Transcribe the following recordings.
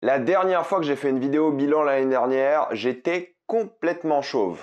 La dernière fois que j'ai fait une vidéo bilan l'année dernière, j'étais complètement chauve.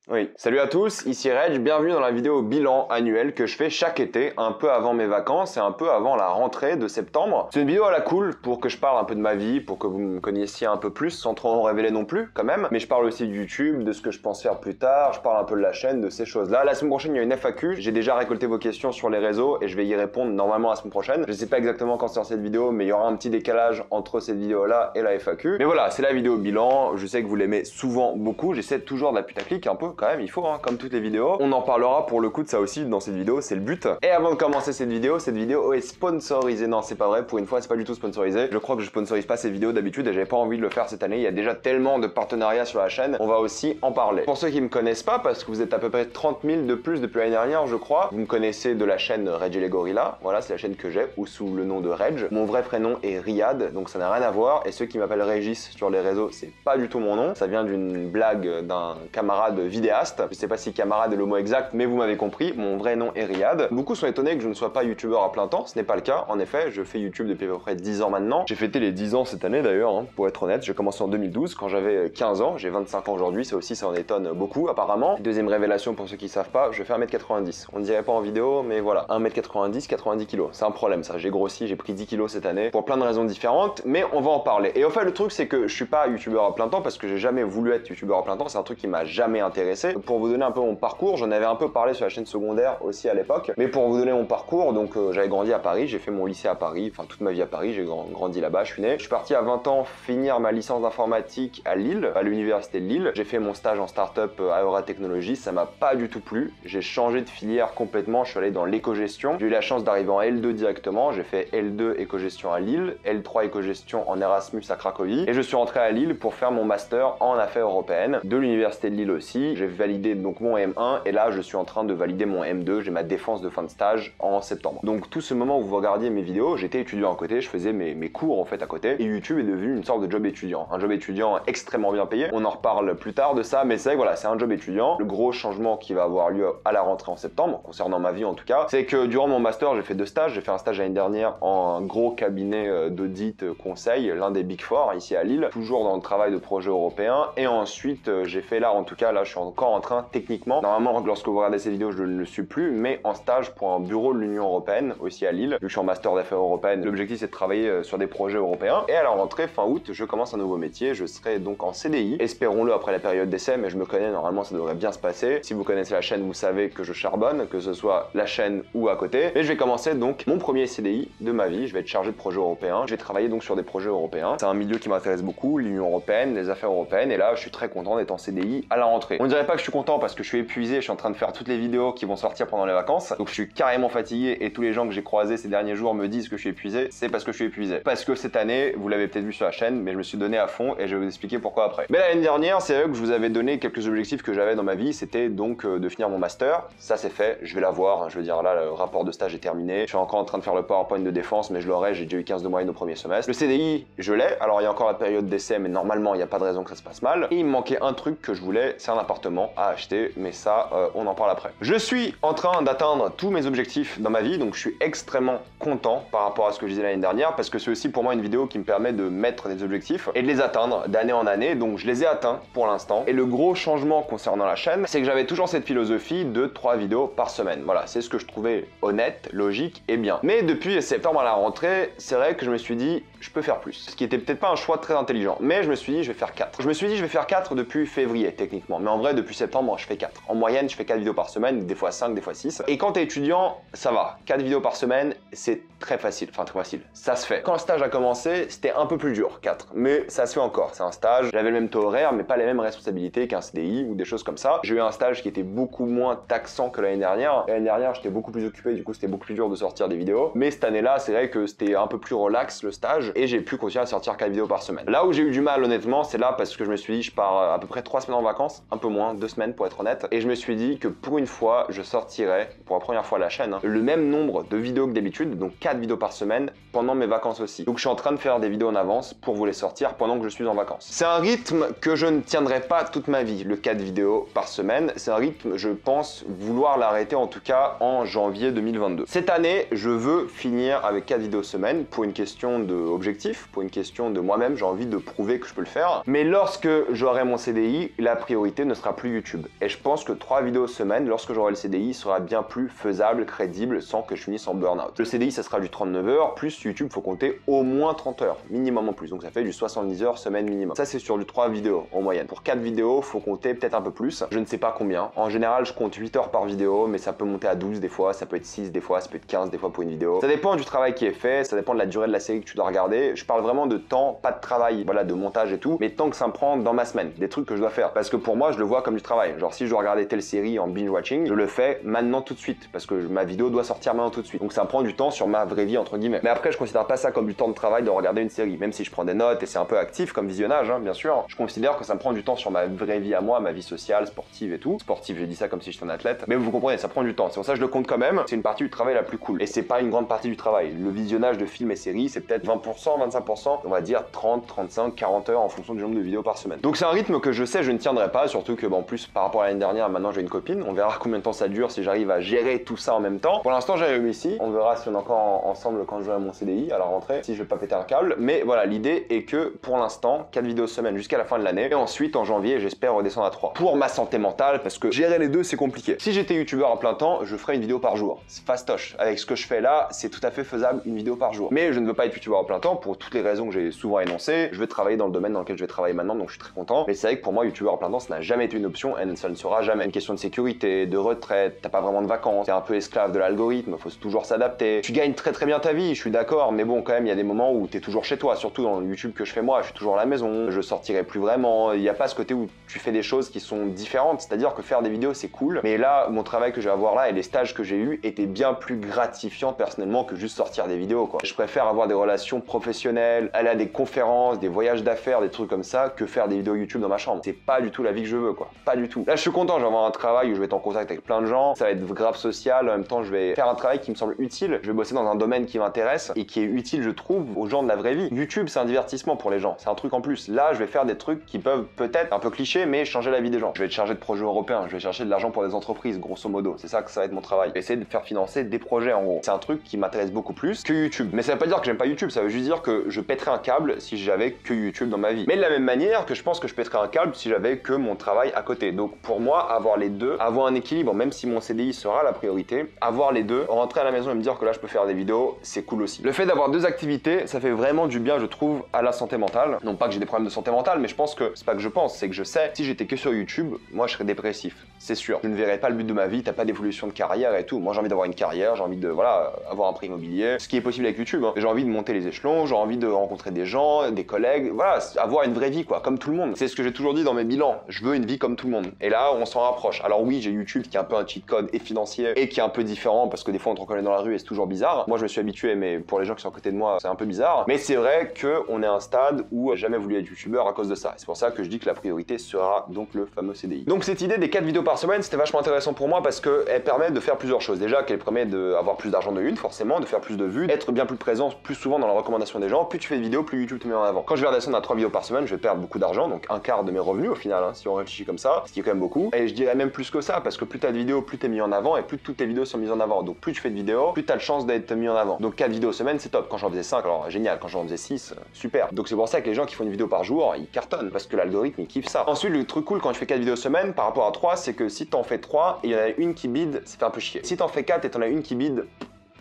Oui, salut à tous, ici Reg, bienvenue dans la vidéo bilan annuel que je fais chaque été, un peu avant mes vacances et un peu avant la rentrée de septembre. C'est une vidéo à la cool pour que je parle un peu de ma vie, pour que vous me connaissiez un peu plus, sans trop en révéler non plus quand même. Mais je parle aussi de YouTube, de ce que je pense faire plus tard, je parle un peu de la chaîne, de ces choses-là. La semaine prochaine, il y a une FAQ, j'ai déjà récolté vos questions sur les réseaux et je vais y répondre normalement la semaine prochaine. Je sais pas exactement quand sort cette vidéo, mais il y aura un petit décalage entre cette vidéo-là et la FAQ. Mais voilà, c'est la vidéo bilan, je sais que vous l'aimez souvent beaucoup, j'essaie toujours de la putaclic un peu quand même, il faut comme toutes les vidéos. On en parlera pour le coup de ça aussi dans cette vidéo, c'est le but. Et avant de commencer cette vidéo est sponsorisée. Non, c'est pas vrai, pour une fois, c'est pas du tout sponsorisé. Je crois que je sponsorise pas ces vidéos d'habitude et j'avais pas envie de le faire cette année. Il y a déjà tellement de partenariats sur la chaîne, on va aussi en parler. Pour ceux qui me connaissent pas, parce que vous êtes à peu près 30 000 de plus depuis l'année dernière, je crois, vous me connaissez de la chaîne Reg et les Gorillas. Voilà, c'est la chaîne que j'ai, ou sous le nom de Reg. Mon vrai prénom est Riyad, donc ça n'a rien à voir. Et ceux qui m'appellent Régis sur les réseaux, c'est pas du tout mon nom. Ça vient d'une blague d'un camarade vidéaste. Je sais pas si camarade est le mot exact, mais vous m'avez compris, mon vrai nom est Riyad. Beaucoup sont étonnés que je ne sois pas youtubeur à plein temps, ce n'est pas le cas. En effet, je fais YouTube depuis à peu près 10 ans maintenant. J'ai fêté les 10 ans cette année d'ailleurs, hein, pour être honnête. J'ai commencé en 2012 quand j'avais 15 ans, j'ai 25 ans aujourd'hui, ça aussi ça en étonne beaucoup apparemment. Deuxième révélation pour ceux qui savent pas, je fais 1m90. On ne dirait pas en vidéo, mais voilà, 1m90, 90 kg. C'est un problème ça, j'ai grossi, j'ai pris 10 kg cette année, pour plein de raisons différentes, mais on va en parler. Et au fait, le truc c'est que je suis pas youtubeur à plein temps parce que j'ai jamais voulu être youtubeur à plein temps, c'est un truc qui m'a jamais intéressé. Pour vous donner un peu mon parcours, j'en avais un peu parlé sur la chaîne secondaire aussi à l'époque, mais pour vous donner mon parcours, donc j'avais grandi à Paris, j'ai fait mon lycée à Paris, enfin toute ma vie à Paris, j'ai grandi là-bas, je suis né. Je suis parti à 20 ans finir ma licence d'informatique à Lille, à l'université de Lille. J'ai fait mon stage en start-up à Aura Technologies, ça m'a pas du tout plu. J'ai changé de filière complètement, je suis allé dans l'éco-gestion. J'ai eu la chance d'arriver en L2 directement, j'ai fait L2 éco-gestion à Lille, L3 éco-gestion en Erasmus à Cracovie, et je suis rentré à Lille pour faire mon master en affaires européennes de l'université de Lille aussi. J'ai validé donc mon M1 et là je suis en train de valider mon M2, j'ai ma défense de fin de stage en septembre. Donc tout ce moment où vous regardiez mes vidéos, j'étais étudiant à côté, je faisais mes cours en fait à côté, et YouTube est devenu une sorte de job étudiant. Un job étudiant extrêmement bien payé, on en reparle plus tard de ça, mais c'est vrai que voilà, c'est un job étudiant. Le gros changement qui va avoir lieu à la rentrée en septembre, concernant ma vie en tout cas, c'est que durant mon master, j'ai fait 2 stages. J'ai fait un stage l'année dernière en un gros cabinet d'audit conseil, l'un des Big Four ici à Lille, toujours dans le travail de projet européen, et ensuite j'ai fait là, en tout cas là, je suis encore en train techniquement, normalement lorsque vous regardez ces vidéos, je ne le suis plus, mais en stage pour un bureau de l'Union Européenne, aussi à Lille. Vu que je suis en master d'affaires européennes, l'objectif c'est de travailler sur des projets européens. Et à la rentrée, fin août, je commence un nouveau métier. Je serai donc en CDI, espérons-le après la période d'essai, mais je me connais, normalement ça devrait bien se passer. Si vous connaissez la chaîne, vous savez que je charbonne, que ce soit la chaîne ou à côté. Et je vais commencer donc mon premier CDI de ma vie. Je vais être chargé de projets européens. Je vais travailler donc sur des projets européens. C'est un milieu qui m'intéresse beaucoup, l'Union Européenne, les affaires européennes. Et là, je suis très content d'être en CDI à la rentrée. On ne dirait pas que je suis content parce que je suis épuisé, je suis en train de faire toutes les vidéos qui vont sortir pendant les vacances. Donc je suis carrément fatigué et tous les gens que j'ai croisés ces derniers jours me disent que je suis épuisé. C'est parce que je suis épuisé. Parce que cette année, vous l'avez peut-être vu sur la chaîne, mais je me suis donné à fond et je vais vous expliquer pourquoi après. Mais l'année dernière, c'est vrai que je vous avais donné quelques objectifs que j'avais dans ma vie. C'était donc de finir mon master. Ça c'est fait, je vais l'avoir. Je veux dire là, le rapport de stage est terminé. Je suis encore en train de faire le PowerPoint de défense, mais je l'aurai. J'ai déjà eu 15 de moyenne au premier semestre. Le CDI, je l'ai. Alors il y a encore la période d'essai, mais normalement il n'y a pas de raison que ça se passe mal. Et il me manquait un truc que je voulais, c'est un appartement à acheter, mais ça, on en parle après. Je suis en train d'atteindre tous mes objectifs dans ma vie, donc je suis extrêmement content par rapport à ce que je disais l'année dernière, parce que c'est aussi pour moi une vidéo qui me permet de mettre des objectifs et de les atteindre d'année en année, donc je les ai atteints pour l'instant. Et le gros changement concernant la chaîne, c'est que j'avais toujours cette philosophie de 3 vidéos par semaine. Voilà, c'est ce que je trouvais honnête, logique et bien. Mais depuis septembre à la rentrée, c'est vrai que je me suis dit, je peux faire plus. Ce qui était peut-être pas un choix très intelligent, mais je me suis dit, je vais faire 4. Je me suis dit, je vais faire 4 depuis février, techniquement. Mais en vrai, depuis septembre, je fais 4. En moyenne, je fais 4 vidéos par semaine, des fois 5, des fois 6. Et quand t'es étudiant, ça va. 4 vidéos par semaine, c'est très facile. Enfin, très facile. Ça se fait. Quand le stage a commencé, c'était un peu plus dur, 4. Mais ça se fait encore. C'est un stage. J'avais le même taux horaire, mais pas les mêmes responsabilités qu'un CDI ou des choses comme ça. J'ai eu un stage qui était beaucoup moins taxant que l'année dernière. L'année dernière, j'étais beaucoup plus occupé, du coup, c'était beaucoup plus dur de sortir des vidéos. Mais cette année-là, c'est vrai que c'était un peu plus relax le stage et j'ai pu continuer à sortir 4 vidéos par semaine. Là où j'ai eu du mal, honnêtement, c'est là parce que je me suis dit, je pars à peu près 3 semaines en vacances, un peu moins, 2 semaines pour être honnête. Et je me suis dit que pour une fois, je sortirais, pour la première fois à la chaîne, le même nombre de vidéos que d'habitude, donc 4 vidéos par semaine pendant mes vacances aussi. Donc je suis en train de faire des vidéos en avance pour vous les sortir pendant que je suis en vacances. C'est un rythme que je ne tiendrai pas toute ma vie, le 4 vidéos par semaine. C'est un rythme, je pense, vouloir l'arrêter en tout cas en janvier 2022. Cette année, je veux finir avec 4 vidéos semaine pour une question de objectif, pour une question de moi-même, j'ai envie de prouver que je peux le faire. Mais lorsque j'aurai mon CDI, la priorité ne sera plus YouTube. Et je pense que 3 vidéos semaine, lorsque j'aurai le CDI, sera bien plus faisable, crédible, sans que je finisse en burn-out. Le CDI, ça sera du 39 heures, plus YouTube, faut compter au moins 30 heures, minimum en plus. Donc ça fait du 70 heures semaine minimum. Ça, c'est sur du 3 vidéos en moyenne. Pour 4 vidéos, faut compter peut-être un peu plus. Je ne sais pas combien. En général, je compte 8 heures par vidéo, mais ça peut monter à 12 des fois, ça peut être 6 des fois, ça peut être 15 des fois pour une vidéo. Ça dépend du travail qui est fait, ça dépend de la durée de la série que tu dois regarder. Je parle vraiment de temps, pas de travail, voilà, de montage et tout, mais tant que ça me prend dans ma semaine, des trucs que je dois faire. Parce que pour moi, je le vois comme du travail. Genre, si je dois regarder telle série en binge-watching, je le fais maintenant tout de suite, parce que ma vidéo doit sortir maintenant tout de suite. Donc ça me prend du temps sur ma vraie vie, entre guillemets. Mais après, je considère pas ça comme du temps de travail de regarder une série, même si je prends des notes et c'est un peu actif comme visionnage, hein, bien sûr. Je considère que ça me prend du temps sur ma vraie vie à moi, ma vie sociale, sportive et tout. Sportive, j'ai dit ça comme si j'étais un athlète. Mais vous comprenez, ça prend du temps. C'est pour ça que je le compte quand même. C'est une partie du travail la plus cool. Et c'est pas une grande partie du travail. Le visionnage de films et séries, c'est peut-être 20%, 25%, on va dire 30, 35, 40 heures en fonction du nombre de vidéos par semaine. Donc c'est un rythme que je sais je ne tiendrai pas, surtout que en plus par rapport à l'année dernière, maintenant j'ai une copine. On verra combien de temps ça dure si j'arrive à gérer tout ça en même temps. Pour l'instant, j'ai réussi. On verra si on est encore ensemble quand j'aurai mon CDI à la rentrée, si je vais pas péter un câble. Mais voilà, l'idée est que pour l'instant, 4 vidéos semaine jusqu'à la fin de l'année. Et ensuite, en janvier, j'espère redescendre à 3. Pour ma santé mentale, parce que gérer les deux, c'est compliqué. Si j'étais youtubeur à plein temps, je ferais une vidéo par jour. C'est fastoche. Avec ce que je fais là, c'est tout à fait faisable, une vidéo par jour. Mais je ne veux pas être youtubeur à plein temps pour toutes les raisons que j'ai souvent énoncées. Je veux travailler dans le domaine dans lequel je vais travailler maintenant, donc je suis très content. Mais c'est vrai que pour moi, youtubeur à plein temps, ça n'a jamais été une option et ça ne sera jamais. Une question de sécurité, de retraite, t'as pas vraiment de vacances, t'es un peu esclave de l'algorithme, faut toujours s'adapter. Tu gagnes très bien ta vie, je suis d'accord, mais bon, quand même, il y a des moments où t'es toujours chez toi, surtout dans le YouTube que je fais moi, je suis toujours à la maison, je sortirai plus vraiment. Il n'y a pas ce côté où tu fais des choses qui sont différentes, c'est-à-dire que faire des vidéos, c'est cool. Mais là, mon travail que je vais avoir là et les stages que j'ai eus étaient bien plus gratifiants personnellement que juste sortir des vidéos, quoi. Je préfère avoir des relations professionnelles, aller à des conférences, des voyages d'affaires, des trucs comme ça, que faire des vidéos YouTube dans ma chambre. C'est pas du tout la vie que je veux, quoi. Pas du tout. Là, je suis content, je vais avoir un travail où je vais être en contact avec plein de gens, ça va être grave social, en même temps, je vais faire un travail qui me semble utile, je vais bosser dans un domaine qui m'intéresse et qui est utile, je trouve, aux gens de la vraie vie. YouTube, c'est un divertissement pour les gens, c'est un truc en plus. Là, je vais faire des trucs qui peuvent peut-être un peu clichés, mais changer la vie des gens. Je vais être chargé de projets européens, je vais chercher de l'argent pour des entreprises, grosso modo. C'est ça que ça va être mon travail. Essayer de faire financer des projets, en gros. C'est un truc qui m'intéresse beaucoup plus que YouTube. Mais ça veut pas dire que j'aime pas YouTube, ça veut juste dire que je pèterais un câble si j'avais que YouTube dans ma vie. Mais de la même manière que je pense que je pèterais un câble si j'avais que mon travail à côté. Donc pour moi, avoir les deux, avoir un équilibre, même si mon CDI sera la priorité, avoir les deux, rentrer à la maison et me dire que là je peux faire des vidéos, c'est cool aussi. Le fait d'avoir deux activités, ça fait vraiment du bien, je trouve, à la santé mentale. Non pas que j'ai des problèmes de santé mentale, mais je pense que, c'est pas que je pense, c'est que je sais, si j'étais que sur YouTube, moi je serais dépressif. C'est sûr. Je ne verrais pas le but de ma vie, t'as pas d'évolution de carrière et tout. Moi j'ai envie d'avoir une carrière, j'ai envie de, voilà, avoir un prêt immobilier, ce qui est possible avec YouTube, hein. J'ai envie de monter les échelons, j'ai envie de rencontrer des gens, des collègues, voilà, avoir une vraie vie, quoi, comme tout le monde. C'est ce que j'ai toujours dit dans mes bilans, je veux une vie comme tout le monde. Et là, on s'en rapproche. Alors oui, j'ai YouTube qui est un peu un cheat code et financier et qui est un peu différent parce que des fois on te reconnaît dans la rue et c'est toujours bizarre. Moi je me suis habitué, mais pour les gens qui sont à côté de moi, c'est un peu bizarre. Mais c'est vrai qu'on est à un stade où j'ai jamais voulu être youtubeur à cause de ça. C'est pour ça que je dis que la priorité sera donc le fameux CDI. Donc cette idée des 4 vidéos par semaine, c'était vachement intéressant pour moi parce qu'elle permet de faire plusieurs choses. Déjà qu'elle permet d'avoir plus d'argent de une, forcément, de faire plus de vues, être bien plus présent plus souvent dans la recommandation des gens. Plus tu fais de vidéos, plus YouTube te met en avant. Quand je vais redescendre à 3 vidéos par semaine, je vais perdre beaucoup d'argent, donc un quart de mes revenus au final, hein, si on réfléchit comme ça, ce qui est quand même beaucoup. Et je dirais même plus que ça, parce que plus t'as de vidéos, plus t'es mis en avant et plus toutes tes vidéos sont mises en avant. Donc plus tu fais de vidéos, plus t'as de chance d'être mis en avant. Donc 4 vidéos semaine, c'est top. Quand j'en faisais 5, alors génial. Quand j'en faisais 6, super. Donc c'est pour ça que les gens qui font une vidéo par jour, ils cartonnent, parce que l'algorithme il kiffe ça. Ensuite, le truc cool quand tu fais 4 vidéos semaine par rapport à 3, c'est que si t'en fais 3 et il y en a une qui bide, ça fait un peu chier. Si t'en fais 4 et t'en as une qui bide,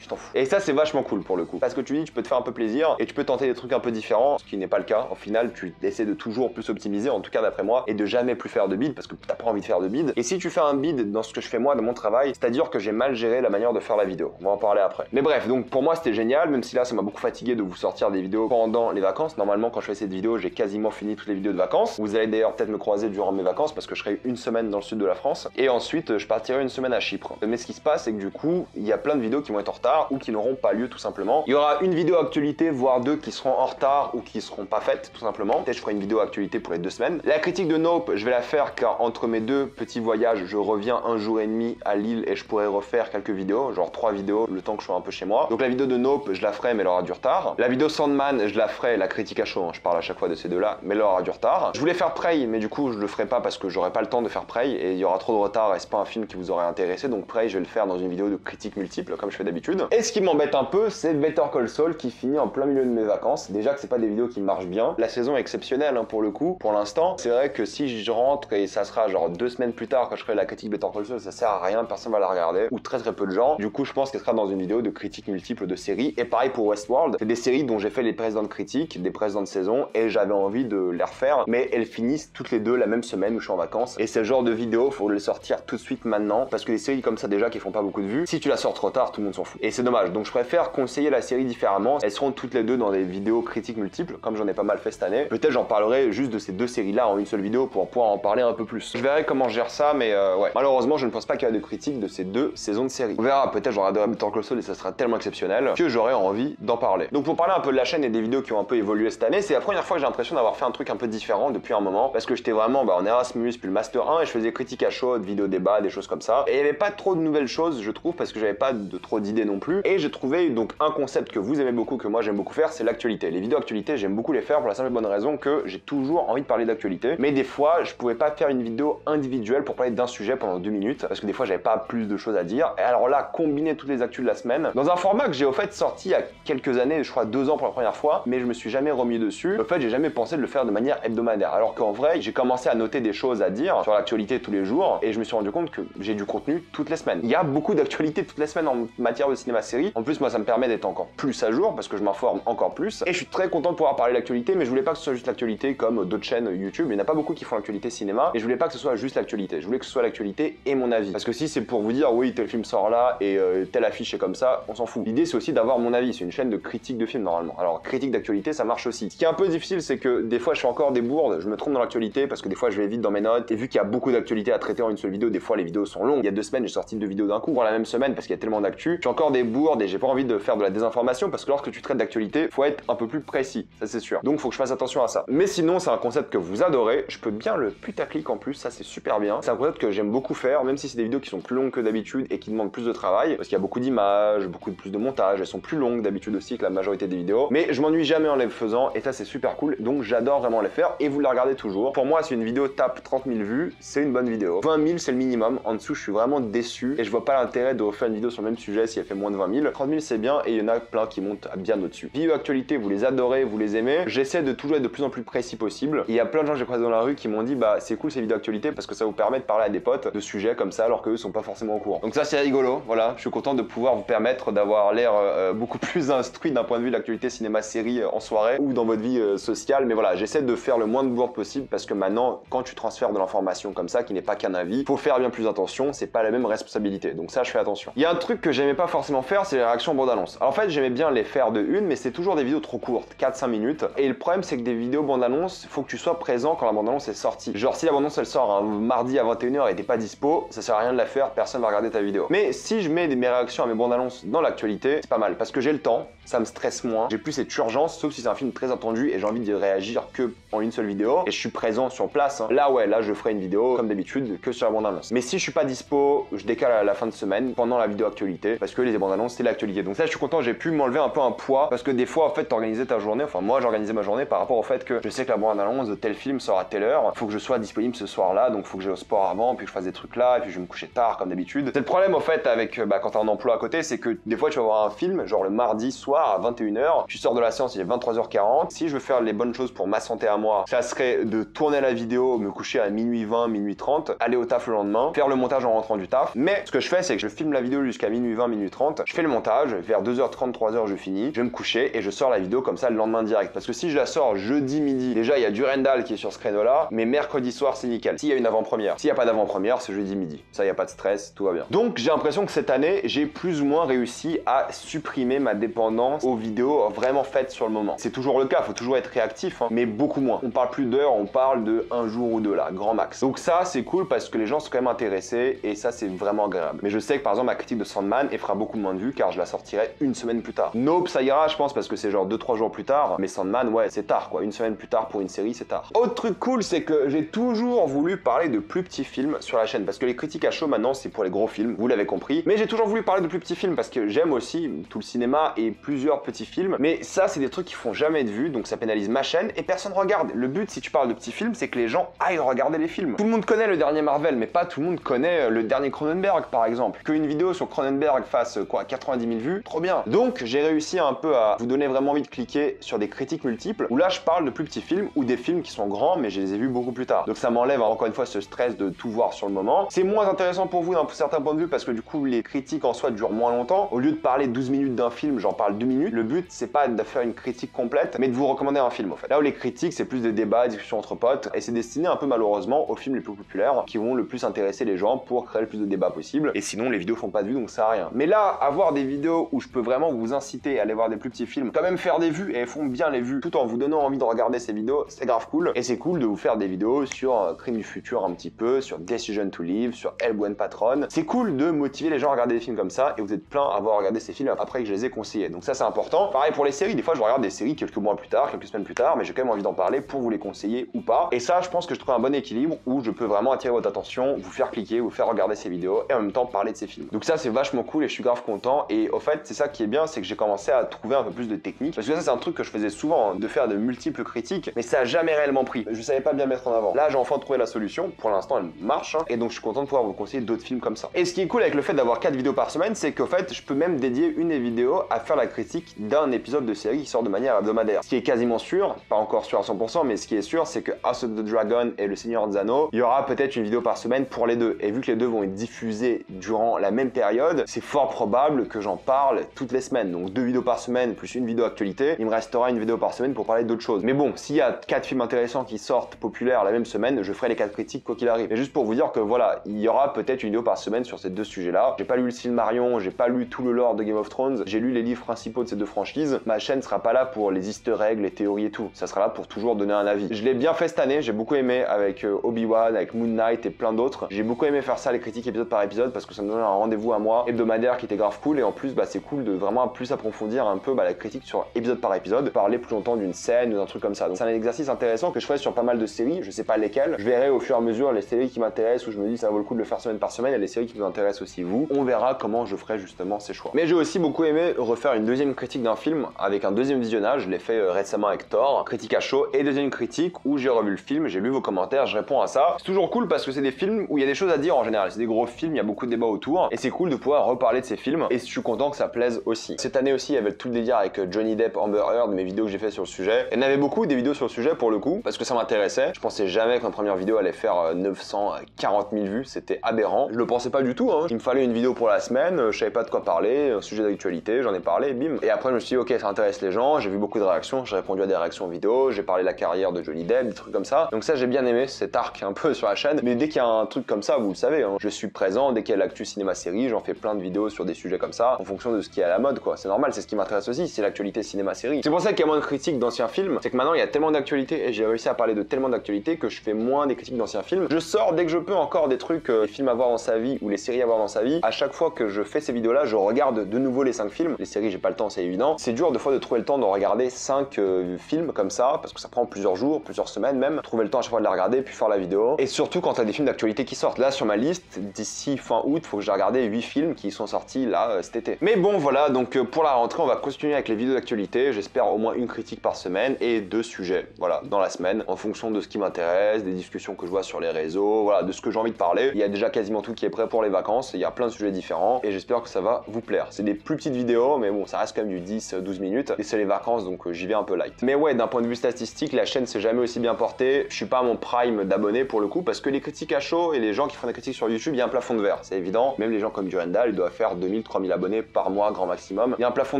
je t'en fous. Et ça, c'est vachement cool pour le coup. Parce que tu dis, tu peux te faire un peu plaisir et tu peux tenter des trucs un peu différents, ce qui n'est pas le cas. Au final, tu essaies de toujours plus optimiser, en tout cas d'après moi, et de jamais plus faire de bid parce que t'as pas envie de faire de bid. Et si tu fais un bid dans ce que je fais moi, dans mon travail, c'est-à-dire que j'ai mal géré la manière de faire la vidéo. On va en parler après. Mais bref, donc pour moi, c'était génial, même si là, ça m'a beaucoup fatigué de vous sortir des vidéos pendant les vacances. Normalement, quand je fais cette vidéo, j'ai quasiment fini toutes les vidéos de vacances. Vous allez d'ailleurs peut-être me croiser durant mes vacances parce que je serai une semaine dans le sud de la France. Et ensuite, je partirai une semaine à Chypre. Mais ce qui se passe, c'est que du coup, il y a plein de vidéos qui vont être en retard ou qui n'auront pas lieu tout simplement. Il y aura une vidéo actualité, voire 2 qui seront en retard ou qui seront pas faites tout simplement. Peut-être je ferai une vidéo actualité pour les 2 semaines. La critique de Nope, je vais la faire car entre mes 2 petits voyages, je reviens un jour et demi à Lille et je pourrais refaire quelques vidéos, genre 3 vidéos, le temps que je sois un peu chez moi. Donc la vidéo de Nope, je la ferai mais elle aura du retard. La vidéo Sandman, je la ferai, la critique à chaud, hein, je parle à chaque fois de ces 2-là, mais elle aura du retard. Je voulais faire Prey, mais du coup je le ferai pas parce que j'aurai pas le temps de faire Prey et il y aura trop de retard et c'est pas un film qui vous aurait intéressé. Donc Prey, je vais le faire dans une vidéo de critique multiple comme je fais d'habitude. d'habitude. Et ce qui m'embête un peu, c'est Better Call Saul qui finit en plein milieu de mes vacances. Déjà que c'est pas des vidéos qui marchent bien. La saison est exceptionnelle hein, pour le coup, pour l'instant. C'est vrai que si je rentre et ça sera genre 2 semaines plus tard quand je ferai la critique Better Call Saul, ça sert à rien, personne va la regarder, ou très peu de gens. Du coup, je pense qu'elle sera dans une vidéo de critiques multiples de séries. Et pareil pour Westworld, c'est des séries dont j'ai fait les précédentes critiques, des précédentes saisons, et j'avais envie de les refaire, mais elles finissent toutes les deux la même semaine où je suis en vacances. Et c'est le genre de vidéo, faut les sortir tout de suite maintenant, parce que les séries comme ça déjà qui font pas beaucoup de vues, si tu la sors trop tard, tout le monde s'en fout. Et c'est dommage. Donc je préfère conseiller la série différemment. Elles seront toutes les deux dans des vidéos critiques multiples, comme j'en ai pas mal fait cette année. Peut-être j'en parlerai juste de ces deux séries-là en une seule vidéo pour pouvoir en parler un peu plus. Je verrai comment je gère ça, mais ouais. Malheureusement, je ne pense pas qu'il y a de critiques de ces deux saisons de série. On verra, peut-être j'en regarderai Better Call Saul et ça sera tellement exceptionnel que j'aurai envie d'en parler. Donc pour parler un peu de la chaîne et des vidéos qui ont un peu évolué cette année, c'est la première fois que j'ai l'impression d'avoir fait un truc un peu différent depuis un moment, parce que j'étais vraiment en Erasmus puis le Master 1 et je faisais critique à chaud, vidéo débat, des choses comme ça. Et il n'y avait pas trop de nouvelles choses, je trouve, parce que j'avais pas de trop d'idées non plus. Et j'ai trouvé donc un concept que vous aimez beaucoup, que moi j'aime beaucoup faire, c'est l'actualité. Les vidéos actualité, j'aime beaucoup les faire pour la simple et bonne raison que j'ai toujours envie de parler d'actualité. Mais des fois, je pouvais pas faire une vidéo individuelle pour parler d'un sujet pendant 2 minutes, parce que des fois j'avais pas plus de choses à dire. Et alors là, combiner toutes les actus de la semaine, dans un format que j'ai au fait sorti il y a quelques années, je crois 2 ans pour la première fois, mais je me suis jamais remis dessus. Au fait, j'ai jamais pensé de le faire de manière hebdomadaire. Alors qu'en vrai, j'ai commencé à noter des choses à dire sur l'actualité tous les jours, et je me suis rendu compte que j'ai du contenu toutes les semaines. Il y a beaucoup d'actualités toutes les semaines en matière de cinéma-série. En plus, moi, ça me permet d'être encore plus à jour, parce que je m'informe encore plus. Et je suis très content de pouvoir parler d'actualité, mais je voulais pas que ce soit juste l'actualité comme d'autres chaînes YouTube. Il n'y en a pas beaucoup qui font l'actualité cinéma, et je voulais pas que ce soit juste l'actualité. Je voulais que ce soit l'actualité et mon avis. Parce que si c'est pour vous dire, oui, tel film sort là, et telle affiche est comme ça, on s'en fout. L'idée, c'est aussi d'avoir mon avis. C'est une chaîne de critique de films, normalement. Alors, critique d'actualité, ça marche aussi. Ce qui est un peu difficile, c'est que des fois, je fais encore des bourdes, je me trompe dans l'actualité, parce que des fois, je vais vite dans mes notes, et vu qu'il y a beaucoup d'actualités à traiter en une seule vidéo, des fois, les vidéos sont longues. Il y a 2 semaines, j'ai sorti 2 vidéos d'un coup, pour la même semaine, parce qu'il y a tellement d'actu. Je fais encore des bourdes, et j'ai pas envie de faire de la désinformation, parce que lorsque tu traites d'actualité, faut être un peu plus précis, ça c'est sûr. Donc, faut que je fasse attention à ça. Mais sinon, c'est un concept que vous adorez. Je peux bien le putaclic en plus, ça c'est super bien. C'est un concept que j'aime beaucoup faire, même si c'est des vidéos qui sont plus longues que d'habitude et qui demandent plus de travail, parce qu'il y a beaucoup d'images, beaucoup plus de montage, elles sont plus longues d'habitude aussi que la majorité des vidéos. Mais je m'ennuie jamais en les faisant, et ça c'est super cool, donc j'adore vraiment les faire, et vous les regardez toujours. Pour moi, si une vidéo tape 30 000 vues, c'est une bonne vidéo. 20 000 c'est le minimum, en dessous je suis vraiment déçu, et je vois pas l'intérêt de refaire une vidéo sur le même sujet si elle fait moins de 20 000. 30 000 c'est bien, et il y en a plein qui montent bien au-dessus. Vidéo actualité, vous les adorez, vous les aimez. J'essaie de toujours être de plus en plus précis possible. Il y a plein de gens que j'ai croisés dans la rue qui m'ont dit bah c'est cool ces vidéos actualité parce que ça vous permet de parler à des potes de sujets comme ça alors qu'eux sont pas forcément au courant. Donc ça c'est rigolo, voilà. Je suis content de pouvoir vous permettre d'avoir l'air beaucoup plus instruit d'un point de vue de l'actualité cinéma série en soirée ou dans votre vie sociale. Mais voilà, j'essaie de faire le moins de bourdes possible parce que maintenant quand tu transfères de l'information comme ça qui n'est pas qu'un avis, faut faire bien plus attention, c'est pas la même responsabilité. Donc ça je fais attention. Il y a un truc que j'aimais pas forcément faire, c'est les réactions bande-annonce. Alors en fait j'aimais bien les faire de une, mais c'est toujours des vidéos trop courtes, 4-5 minutes. Et le problème c'est que des vidéos bande-annonce, faut que tu sois présent quand la bande-annonce est sortie. Genre si la bande-annonce elle sort un mardi à 21h et t'es pas dispo, ça sert à rien de la faire, personne va regarder ta vidéo. Mais si je mets mes réactions à mes bandes-annonces dans l'actualité, c'est pas mal parce que j'ai le temps, ça me stresse moins, j'ai plus cette urgence, sauf si c'est un film très attendu et j'ai envie de réagir que en une seule vidéo et je suis présent sur place. Là ouais, là je ferai une vidéo comme d'habitude que sur la bande-annonce. Mais si je suis pas dispo, je décale à la fin de semaine pendant la vidéo actualité parce que les bandes-annonces c'est l'actualité. Donc ça je suis content, j'ai pu m'enlever un peu un poids parce que des fois en fait t'organisais ta journée, enfin moi j'organisais ma journée par rapport au fait que je sais que la bande-annonce de tel film sort à telle heure, faut que je sois disponible ce soir-là, donc faut que j'aille au sport avant, puis que je fasse des trucs là, et puis je vais me coucher tard comme d'habitude. C'est le problème au fait avec quand t'as un emploi à côté, c'est que des fois tu vas voir un film, genre le mardi soir à 21h, tu sors de la séance, il est 23h40. Si je veux faire les bonnes choses pour ma santé à moi, ça serait de tourner la vidéo, me coucher à minuit 20, minuit 30, aller au taf le lendemain, faire le montage en rentrant du taf. Mais ce que je fais, c'est que je filme la vidéo jusqu'à minuit 20, minuit 30, je fais le montage, vers 2h30, 3h je finis, je vais me coucher et je sors la vidéo comme ça le lendemain direct. Parce que si je la sors jeudi midi, déjà il y a du Rendal qui est sur ce créneau là, mais mercredi soir c'est nickel. S'il y a une avant-première, s'il n'y a pas d'avant-première, c'est jeudi midi. Ça, il n'y a pas de stress, tout va bien. Donc j'ai l'impression que cette année, j'ai plus ou moins réussi à supprimer ma dépendance aux vidéos vraiment faites sur le moment. C'est toujours le cas, faut toujours être réactif, hein, mais beaucoup moins. On parle plus d'heures, on parle de un jour ou deux là, grand max. Donc ça c'est cool parce que les gens sont quand même intéressés et ça c'est vraiment agréable. Mais je sais que par exemple ma critique de Sandman elle fera beaucoup moins de vues car je la sortirai une semaine plus tard. Nope, ça ira je pense parce que c'est genre 2-3 jours plus tard, mais Sandman ouais c'est tard quoi, une semaine plus tard pour une série c'est tard. Autre truc cool c'est que j'ai toujours voulu parler de plus petits films sur la chaîne parce que les critiques à chaud maintenant c'est pour les gros films, vous l'avez compris, mais j'ai toujours voulu parler de plus petits films parce que j'aime aussi tout le cinéma et plus plusieurs petits films, mais ça c'est des trucs qui font jamais de vues, donc ça pénalise ma chaîne et personne regarde. Le but si tu parles de petits films, c'est que les gens aillent regarder les films. Tout le monde connaît le dernier Marvel, mais pas tout le monde connaît le dernier Cronenberg par exemple. Qu'une vidéo sur Cronenberg fasse quoi, 90 000 vues, trop bien. Donc j'ai réussi un peu à vous donner vraiment envie de cliquer sur des critiques multiples, où là je parle de plus petits films ou des films qui sont grands, mais je les ai vus beaucoup plus tard. Donc ça m'enlève encore une fois ce stress de tout voir sur le moment. C'est moins intéressant pour vous d'un certain point de vue parce que du coup les critiques en soi durent moins longtemps. Au lieu de parler 12 minutes d'un film, j'en parle 2 minutes. Le but c'est pas de faire une critique complète, mais de vous recommander un film en fait. Là où les critiques c'est plus des débats, discussions entre potes, et c'est destiné un peu malheureusement aux films les plus populaires qui vont le plus intéresser les gens pour créer le plus de débats possible. Et sinon les vidéos font pas de vues donc ça sert à rien. Mais là, avoir des vidéos où je peux vraiment vous inciter à aller voir des plus petits films, quand même faire des vues et elles font bien les vues tout en vous donnant envie de regarder ces vidéos, c'est grave cool. Et c'est cool de vous faire des vidéos sur Crime du futur un petit peu, sur Decision to Live, sur El Buen Patron. C'est cool de motiver les gens à regarder des films comme ça et vous êtes plein à avoir regardé ces films après que je les ai conseillés. Donc ça c'est important. Pareil pour les séries, des fois je regarde des séries quelques mois plus tard, quelques semaines plus tard, mais j'ai quand même envie d'en parler pour vous les conseiller ou pas. Et ça je pense que je trouve un bon équilibre où je peux vraiment attirer votre attention, vous faire cliquer, vous faire regarder ces vidéos et en même temps parler de ces films. Donc ça c'est vachement cool et je suis grave content. Et au fait c'est ça qui est bien, c'est que j'ai commencé à trouver un peu plus de technique. Parce que ça c'est un truc que je faisais souvent, de faire de multiples critiques, mais ça a jamais réellement pris. Je savais pas bien mettre en avant. Là j'ai enfin trouvé la solution, pour l'instant elle marche, et donc je suis content de pouvoir vous conseiller d'autres films comme ça. Et ce qui est cool avec le fait d'avoir 4 vidéos par semaine, c'est qu'au fait je peux même dédier une des vidéos à faire la critique d'un épisode de série qui sort de manière hebdomadaire. Ce qui est quasiment sûr, pas encore sûr à 100%, mais ce qui est sûr c'est que House of the Dragon et Le Seigneur des Anneaux, il y aura peut-être une vidéo par semaine pour les deux. Et vu que les deux vont être diffusés durant la même période, c'est fort probable que j'en parle toutes les semaines. Donc 2 vidéos par semaine plus une vidéo actualité, il me restera une vidéo par semaine pour parler d'autres choses. Mais bon, s'il y a 4 films intéressants qui sortent populaires la même semaine, je ferai les 4 critiques quoi qu'il arrive. Mais juste pour vous dire que voilà, il y aura peut-être une vidéo par semaine sur ces deux sujets-là. J'ai pas lu le Silmarillion, j'ai pas lu tout le lore de Game of Thrones, j'ai lu les livres principaux de ces deux franchises. Ma chaîne sera pas là pour les easter eggs, les théories et tout. Ça sera là pour toujours donner un avis. Je l'ai bien fait cette année, j'ai beaucoup aimé avec Obi-Wan, avec Moon Knight et plein d'autres. J'ai beaucoup aimé faire ça, les critiques épisode par épisode, parce que ça me donnait un rendez-vous à moi hebdomadaire qui était grave cool. Et en plus, c'est cool de vraiment plus approfondir un peu la critique sur épisode par épisode, parler plus longtemps d'une scène ou d'un truc comme ça. Donc c'est un exercice intéressant que je ferai sur pas mal de séries, je sais pas lesquelles. Je verrai au fur et à mesure les séries qui m'intéressent où je me dis ça vaut le coup de le faire semaine par semaine et les séries qui vous intéressent aussi vous. On verra comment je ferai justement ces choix. Mais j'ai aussi beaucoup aimé refaire une deuxième critique d'un film avec un deuxième visionnage. Je l'ai fait récemment avec Thor, critique à chaud, et deuxième critique où j'ai revu le film, j'ai lu vos commentaires, je réponds à ça. C'est toujours cool parce que c'est des films où il y a des choses à dire en général. C'est des gros films, il y a beaucoup de débats autour et c'est cool de pouvoir reparler de ces films et je suis content que ça plaise aussi. Cette année aussi, il y avait tout le délire avec Johnny Depp, Amber Heard, mes vidéos que j'ai fait sur le sujet. Il y en avait beaucoup des vidéos sur le sujet pour le coup parce que ça m'intéressait. Je pensais jamais qu'une première vidéo allait faire 940 000 vues, c'était aberrant. Je le pensais pas du tout, hein. Il me fallait une vidéo pour la semaine, je savais pas de quoi parler, un sujet d'actualité, j'en ai parlé, bim. Et après je me suis dit ok, ça intéresse les gens, j'ai vu beaucoup de réactions, j'ai répondu à des réactions vidéo, j'ai parlé de la carrière de Johnny Depp, des trucs comme ça. Donc ça j'ai bien aimé cet arc un peu sur la chaîne. Mais dès qu'il y a un truc comme ça, vous le savez, hein, je suis présent, dès qu'il y a l'actu cinéma-série, j'en fais plein de vidéos sur des sujets comme ça, en fonction de ce qui est à la mode quoi. C'est normal, c'est ce qui m'intéresse aussi, c'est l'actualité cinéma-série. C'est pour ça qu'il y a moins de critiques d'anciens films, c'est que maintenant il y a tellement d'actualités et j'ai réussi à parler de tellement d'actualités que je fais moins des critiques d'anciens films. Je sors dès que je peux encore des trucs, les films à voir dans sa vie ou les séries à voir dans sa vie. À chaque fois que je fais ces vidéos là, je regarde de nouveau les 5 films. Les séries j'ai pas le temps, c'est évident. C'est dur des fois de trouver le temps de regarder 5 films comme ça parce que ça prend plusieurs jours, plusieurs semaines même. Trouver le temps à chaque fois de les regarder puis faire la vidéo. Et surtout quand t'as des films d'actualité qui sortent. Là sur ma liste, d'ici fin août, faut que j'ai regardé 8 films qui sont sortis là cet été. Mais bon voilà, donc pour la rentrée on va continuer avec les vidéos d'actualité. J'espère au moins une critique par semaine et 2 sujets, voilà, dans la semaine, en fonction de ce qui m'intéresse, des discussions que je vois sur les réseaux, voilà, de ce que j'ai envie de parler. Il y a déjà quasiment tout qui est prêt pour les vacances, il y a plein de sujets différents et j'espère que ça va vous plaire. C'est des plus petites vidéos, mais bon, ça reste quand même du 10-12 minutes et c'est les vacances donc j'y vais un peu light. Mais ouais, d'un point de vue statistique, la chaîne s'est jamais aussi bien portée. Je suis pas à mon prime d'abonnés pour le coup parce que les critiques à chaud et les gens qui font des critiques sur YouTube, il y a un plafond de verre, c'est évident. Même les gens comme Durandal, ils doivent faire 2000-3000 abonnés par mois grand maximum. Il y a un plafond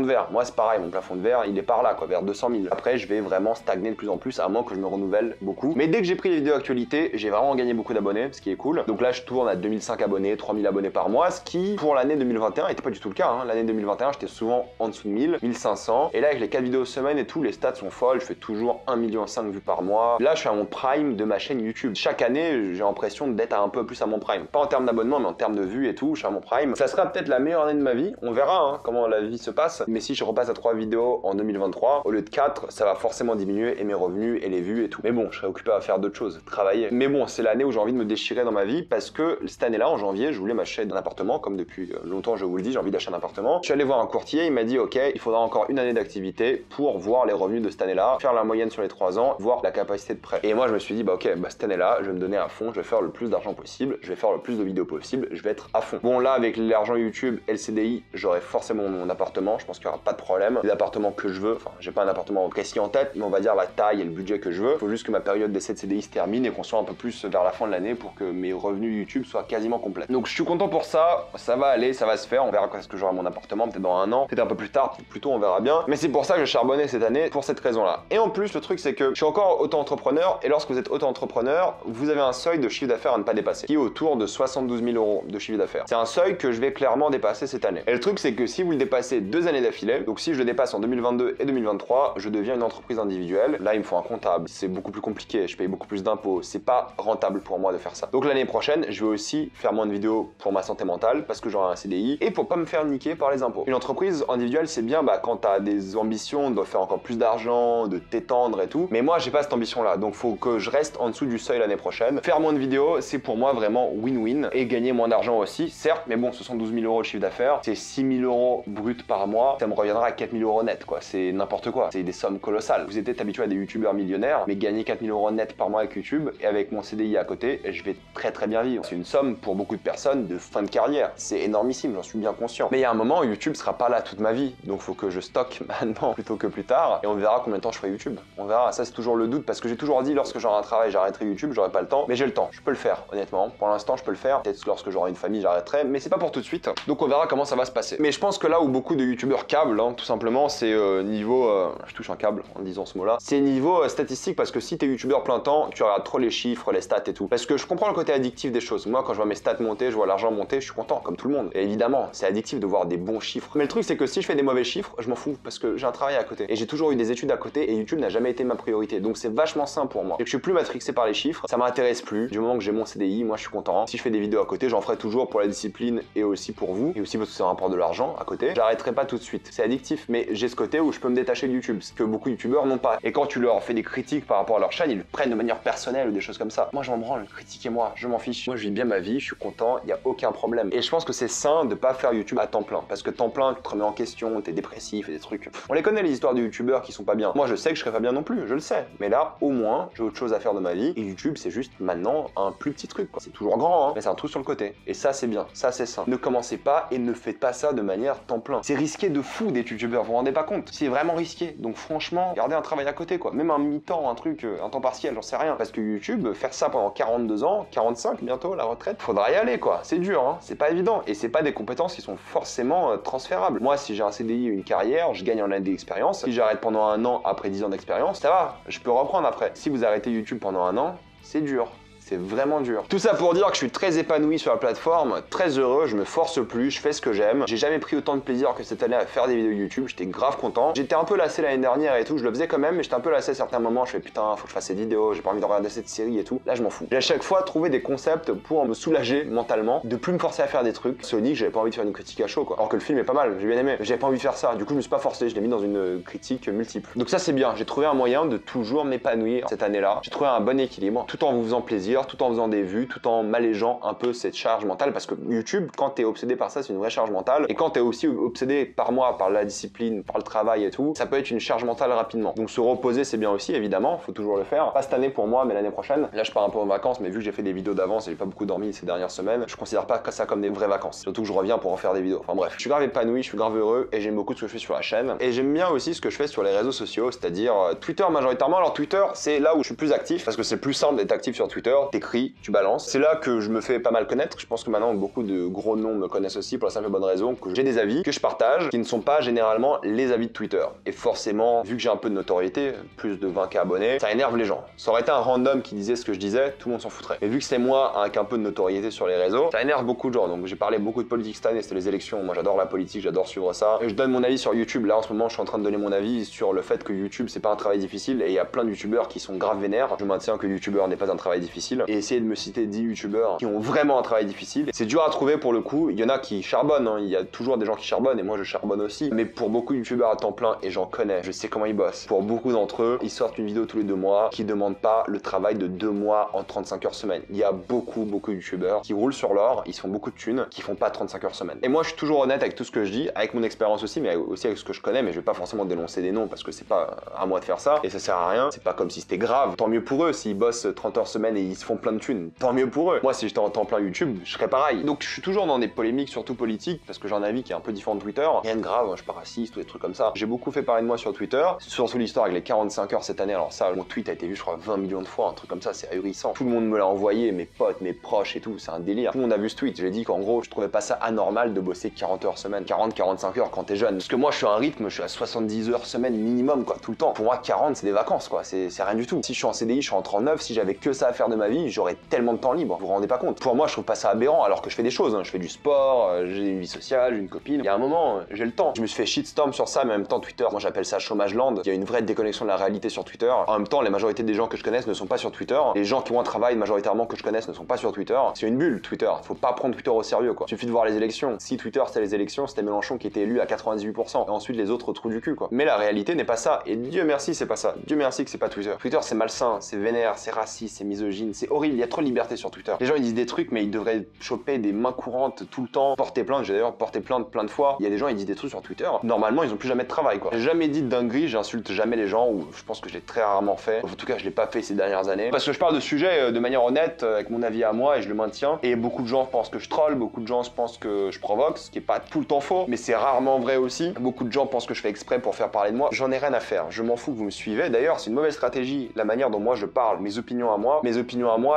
de verre. Moi c'est pareil, mon plafond de verre, il est par là quoi, vers 200 000. Après, je vais vraiment stagner de plus en plus à moins que je me renouvelle beaucoup. Mais dès que j'ai pris les vidéos actualité, j'ai vraiment gagné beaucoup d'abonnés, ce qui est cool. Donc là, je tourne à 2005 abonnés, 3000 abonnés par mois, ce qui, pour l'année 2021, était pas du tout le cas. Hein. L'année 2021, j'étais souvent en dessous de 1000, 1500. Et là, avec les 4 vidéos semaine et tout, les stats sont folles. Je fais toujours 1,5 million de vues par mois. Là, je suis à mon prime de ma chaîne YouTube. Chaque année, j'ai l'impression d'être un peu plus à mon prime. Pas en termes d'abonnement, mais en termes de vues et tout, je suis à mon prime. Ça sera peut-être la meilleure année de ma vie. On verra hein, comment la vie se passe. Mais si je repasse à 3 vidéos en 2023, au lieu de 4, ça va forcément diminuer et mes revenus et les vues et tout. Mais bon, je serai occupé à faire d'autres choses, travailler. Mais bon, c'est l'année où j'ai envie de me déchirer dans ma vie parce que cette année-là, en janvier, je voulais m'acheter un appartement, comme depuis longtemps je vous le dis, j'ai envie d'acheter un appartement. Je suis allé voir un courtier, il m'a dit ok, il faudra encore une année d'activité pour voir les revenus de cette année-là, faire la moyenne sur les 3 ans, voir la capacité de prêt. Et moi je me suis dit, bah ok, bah cette année-là, je vais me donner à fond, je vais faire le plus d'argent possible, je vais faire le plus de vidéos possible, je vais être à fond. Bon là, avec l'argent YouTube et le CDI, j'aurai forcément mon appartement, je pense qu'il n'y aura pas de problème. L'appartement que je veux, enfin j'ai pas un appartement précis en tête, mais on va dire la taille et le budget que je veux. Il faut juste que ma période d'essai de CDI se termine et qu'on soit un peu plus vers la fin de l'année pour que mes revenus YouTube soient quasiment complets. Donc je suis content pour ça, ça va aller, ça va se faire, on verra quand est-ce que j'aurai mon appartement, peut-être dans un an, peut-être un peu plus tard, peut-être plus tôt, on verra bien. Mais c'est pour ça que je charbonnais cette année, pour cette raison-là. Et en plus, le truc c'est que je suis encore auto-entrepreneur, et lorsque vous êtes auto-entrepreneur, vous avez un seuil de chiffre d'affaires à ne pas dépasser, qui est autour de 72 000 € de chiffre d'affaires. C'est un seuil que je vais clairement dépasser cette année. Et le truc c'est que si vous le dépassez 2 années d'affilée, donc si je le dépasse en 2022 et 2023, je deviens une entreprise individuelle. Là, il me faut un comptable, c'est beaucoup plus compliqué, je paye beaucoup plus d'impôts, c'est pas rentable pour moi de faire ça. Donc l'année prochaine, je vais aussi faire moins de vidéos pour ma santé mentale, parce que j'aurai un CDI, et pour pas me faire niquer par les impôts. Une entreprise individuelle, c'est bien quand t'as des ambitions de faire encore plus d'argent, de t'étendre et tout, mais moi j'ai pas cette ambition-là, donc faut que je reste en dessous du seuil l'année prochaine. Faire moins de vidéos, c'est pour moi vraiment win-win, et gagner moins d'argent aussi, certes, mais bon, 72 000 € de chiffre d'affaires, c'est 6 000 € brut par mois, ça me reviendra à 4 000 € net, quoi, c'est n'importe quoi, c'est des sommes colossales. Vous êtes peut-être habitué à des youtubeurs millionnaires, mais gagner 4 000 € net par mois avec YouTube, et avec mon CDI à côté, je vais très bien vivre. C'est une somme pour beaucoup de personnes de fin de carrière, c'est énormissime, j'en suis bien conscient. Mais il y a un moment, YouTube sera pas là toute ma vie, donc faut que je stocke maintenant plutôt que plus tard, et on verra combien de temps je ferai YouTube. On verra, ça c'est toujours le doute, parce que j'ai toujours dit, lorsque j'aurai un travail, j'arrêterai YouTube, j'aurai pas le temps, mais j'ai le temps, je peux le faire, honnêtement. Pour l'instant, je peux le faire, peut-être lorsque j'aurai une famille, j'arrêterai, mais c'est pas pour tout de suite, donc on verra comment ça va se passer. Mais je pense que là où beaucoup de youtubeurs câblent, tout simplement, c'est niveau, je touche un câble en disant ce mot-là, c'est niveau statistique, parce que si t'es youtubeur plein temps, tu regardes trop les chiffres, les stats et tout. Parce que je comprends le côté addictif des choses. Moi, quand je vois mes stats monter, je vois l'argent monter, je suis content, comme tout le monde. Et évidemment, c'est addictif de voir des bons chiffres. Mais le truc, c'est que si je fais des mauvais chiffres, je m'en fous, parce que j'ai un travail à côté. Et j'ai toujours eu des études à côté, et YouTube n'a jamais été ma priorité. Donc c'est vachement simple pour moi. Et que je suis plus matrixé par les chiffres, ça m'intéresse plus. Du moment que j'ai mon CDI, moi je suis content. Si je fais des vidéos à côté, j'en ferai toujours pour la discipline et aussi pour vous. Et aussi parce que ça rapporte de l'argent à côté. J'arrêterai pas tout de suite. C'est addictif, mais j'ai ce côté où je peux me détacher de YouTube, ce que beaucoup de youtubeurs n'ont pas. Et quand tu leur fais des critiques par rapport à leur chaîne, ils le prennent de manière personnelle ou des choses comme ça. Moi je m'en branle, critiquez-moi, je m'en fiche. Moi je vis bien ma vie, je suis content, il y a aucun problème. Et je pense que c'est sain de pas faire YouTube à temps plein, parce que temps plein, tu te remets en question, t'es dépressif et des trucs. On les connaît les histoires de youtubeurs qui sont pas bien. Moi je sais que je serais pas bien non plus, je le sais. Mais là, au moins, j'ai autre chose à faire de ma vie. Et YouTube, c'est juste maintenant un plus petit truc, quoi. C'est toujours grand, mais c'est un truc sur le côté. Et ça, c'est bien, ça c'est sain. Ne commencez pas et ne faites pas ça de manière temps plein. C'est risqué de fou d'être youtubeur, vous vous rendez pas compte. C'est vraiment risqué. Donc franchement, gardez un travail à côté, quoi. Même un mi-temps, un truc, un temps partiel, j'en sais rien. Parce que YouTube, faire ça pendant 42 ans, 45 bientôt, la retraite, faudra y aller, quoi. C'est dur, c'est pas évident. Et c'est pas des compétences qui sont forcément transférables. Moi, si j'ai un CDI, une carrière, je gagne en année d'expérience. Si j'arrête pendant un an après 10 ans d'expérience, ça va, je peux reprendre après. Si vous arrêtez YouTube pendant un an, c'est dur. C'est vraiment dur. Tout ça pour dire que je suis très épanoui sur la plateforme, très heureux, je me force plus, je fais ce que j'aime. J'ai jamais pris autant de plaisir que cette année à faire des vidéos YouTube, j'étais grave content. J'étais un peu lassé l'année dernière et tout, je le faisais quand même, mais j'étais un peu lassé à certains moments, je fais putain, faut que je fasse cette vidéo, j'ai pas envie de regarder cette série et tout. Là, je m'en fous. J'ai à chaque fois trouvé des concepts pour me soulager mentalement, de plus me forcer à faire des trucs. Sonic, j'avais pas envie de faire une critique à chaud, quoi. Alors que le film est pas mal, j'ai bien aimé. J'avais pas envie de faire ça, du coup, je me suis pas forcé, je l'ai mis dans une critique multiple. Donc ça, c'est bien, j'ai trouvé un moyen de toujours m'épanouir cette année-là. J'ai trouvé un bon équilibre, tout en vous faisant plaisir, tout en faisant des vues, tout en m'allégeant un peu cette charge mentale, parce que YouTube, quand t'es obsédé par ça, c'est une vraie charge mentale, et quand t'es aussi obsédé par moi, par la discipline, par le travail et tout, ça peut être une charge mentale rapidement. Donc se reposer, c'est bien aussi, évidemment, faut toujours le faire. Pas cette année pour moi, mais l'année prochaine. Là, je pars un peu en vacances, mais vu que j'ai fait des vidéos d'avance et j'ai pas beaucoup dormi ces dernières semaines, je considère pas ça comme des vraies vacances. Surtout que je reviens pour en faire des vidéos. Enfin bref, je suis grave épanoui, je suis grave heureux, et j'aime beaucoup ce que je fais sur la chaîne. Et j'aime bien aussi ce que je fais sur les réseaux sociaux, c'est-à-dire Twitter majoritairement. Alors Twitter, c'est là où je suis plus actif, parce que c'est plus simple d'être actif sur Twitter. T'écris, tu balances. C'est là que je me fais pas mal connaître. Je pense que maintenant beaucoup de gros noms me connaissent aussi pour la simple et bonne raison que j'ai des avis que je partage qui ne sont pas généralement les avis de Twitter. Et forcément, vu que j'ai un peu de notoriété, plus de 20 000 abonnés, ça énerve les gens. Ça aurait été un random qui disait ce que je disais, tout le monde s'en foutrait. Et vu que c'est moi avec un peu de notoriété sur les réseaux, ça énerve beaucoup de gens. Donc j'ai parlé beaucoup de politique cette année, c'était les élections. Moi j'adore la politique, j'adore suivre ça. Et je donne mon avis sur YouTube. Là en ce moment, je suis en train de donner mon avis sur le fait que YouTube c'est pas un travail difficile et il y a plein de youtubeurs qui sont grave vénères. Je maintiens que youtubeur n'est pas un travail difficile. difficile et essayer de me citer 10 youtubeurs qui ont vraiment un travail difficile. C'est dur à trouver pour le coup. Il y en a qui charbonnent, hein. Il y a toujours des gens qui charbonnent et moi je charbonne aussi. Mais pour beaucoup de youtubeurs à temps plein, et j'en connais, je sais comment ils bossent. Pour beaucoup d'entre eux, ils sortent une vidéo tous les 2 mois qui demandent pas le travail de 2 mois en 35 heures semaine. Il y a beaucoup de youtubeurs qui roulent sur l'or, ils se font beaucoup de thunes, qui font pas 35 heures semaine. Et moi je suis toujours honnête avec tout ce que je dis, avec mon expérience aussi, mais aussi avec ce que je connais, mais je vais pas forcément dénoncer des noms parce que c'est pas à moi de faire ça et ça sert à rien. C'est pas comme si c'était grave. Tant mieux pour eux s'ils bossent 30 heures semaine et ils se font plein de thunes. Tant mieux pour eux. Moi si j'étais en temps plein YouTube, je serais pareil. Donc je suis toujours dans des polémiques, surtout politiques, parce que j'ai un avis qui est un peu différent de Twitter. Rien de grave, hein, je suis pas raciste ou des trucs comme ça. J'ai beaucoup fait parler de moi sur Twitter, surtout l'histoire avec les 45 heures cette année. Alors ça, mon tweet a été vu je crois 20 millions de fois, un truc comme ça, c'est ahurissant. Tout le monde me l'a envoyé, mes potes, mes proches et tout, c'est un délire. Tout le monde a vu ce tweet. J'ai dit qu'en gros, je trouvais pas ça anormal de bosser 40 heures semaine, 40-45 heures quand t'es jeune. Parce que moi je suis à un rythme, je suis à 70 heures semaine minimum quoi, tout le temps. Pour moi 40 c'est des vacances quoi, c'est rien du tout. Si je suis en CDI, je suis en 39, si j'avais que ça à faire de ma vie, j'aurais tellement de temps libre, vous vous rendez pas compte. Pour moi je trouve pas ça aberrant alors que je fais des choses, hein. Je fais du sport, j'ai une vie sociale, j'ai une copine. Il y a un moment, j'ai le temps. Je me suis fait shitstorm sur ça, mais en même temps Twitter, moi j'appelle ça chômage land. Il y a une vraie déconnexion de la réalité sur Twitter. En même temps, la majorité des gens que je connaisse ne sont pas sur Twitter. Les gens qui ont un travail majoritairement que je connaisse ne sont pas sur Twitter. C'est une bulle Twitter, faut pas prendre Twitter au sérieux quoi. Il suffit de voir les élections. Si Twitter c'était les élections, c'était Mélenchon qui était élu à 98% et ensuite les autres trous du cul quoi. Mais la réalité n'est pas ça et Dieu merci c'est pas ça. Dieu merci que c'est pas Twitter. Twitter c'est malsain, c'est vénère, c'est raciste, c'est misogyne, c'est horrible, il y a trop de liberté sur Twitter. Les gens ils disent des trucs mais ils devraient choper des mains courantes tout le temps, porter plainte. J'ai d'ailleurs porté plainte plein de fois. Il y a des gens ils disent des trucs sur Twitter. Normalement ils ont plus jamais de travail quoi. J'ai jamais dit de dinguerie, j'insulte jamais les gens ou je pense que je l'ai très rarement fait. En tout cas je l'ai pas fait ces dernières années parce que je parle de sujets de manière honnête avec mon avis à moi et je le maintiens. Et beaucoup de gens pensent que je troll, beaucoup de gens pensent que je provoque, ce qui est pas tout le temps faux, mais c'est rarement vrai aussi. Beaucoup de gens pensent que je fais exprès pour faire parler de moi. J'en ai rien à faire. Je m'en fous que vous me suivez. D'ailleurs, c'est une mauvaise stratégie la manière dont moi je parle. Mes opinions à moi,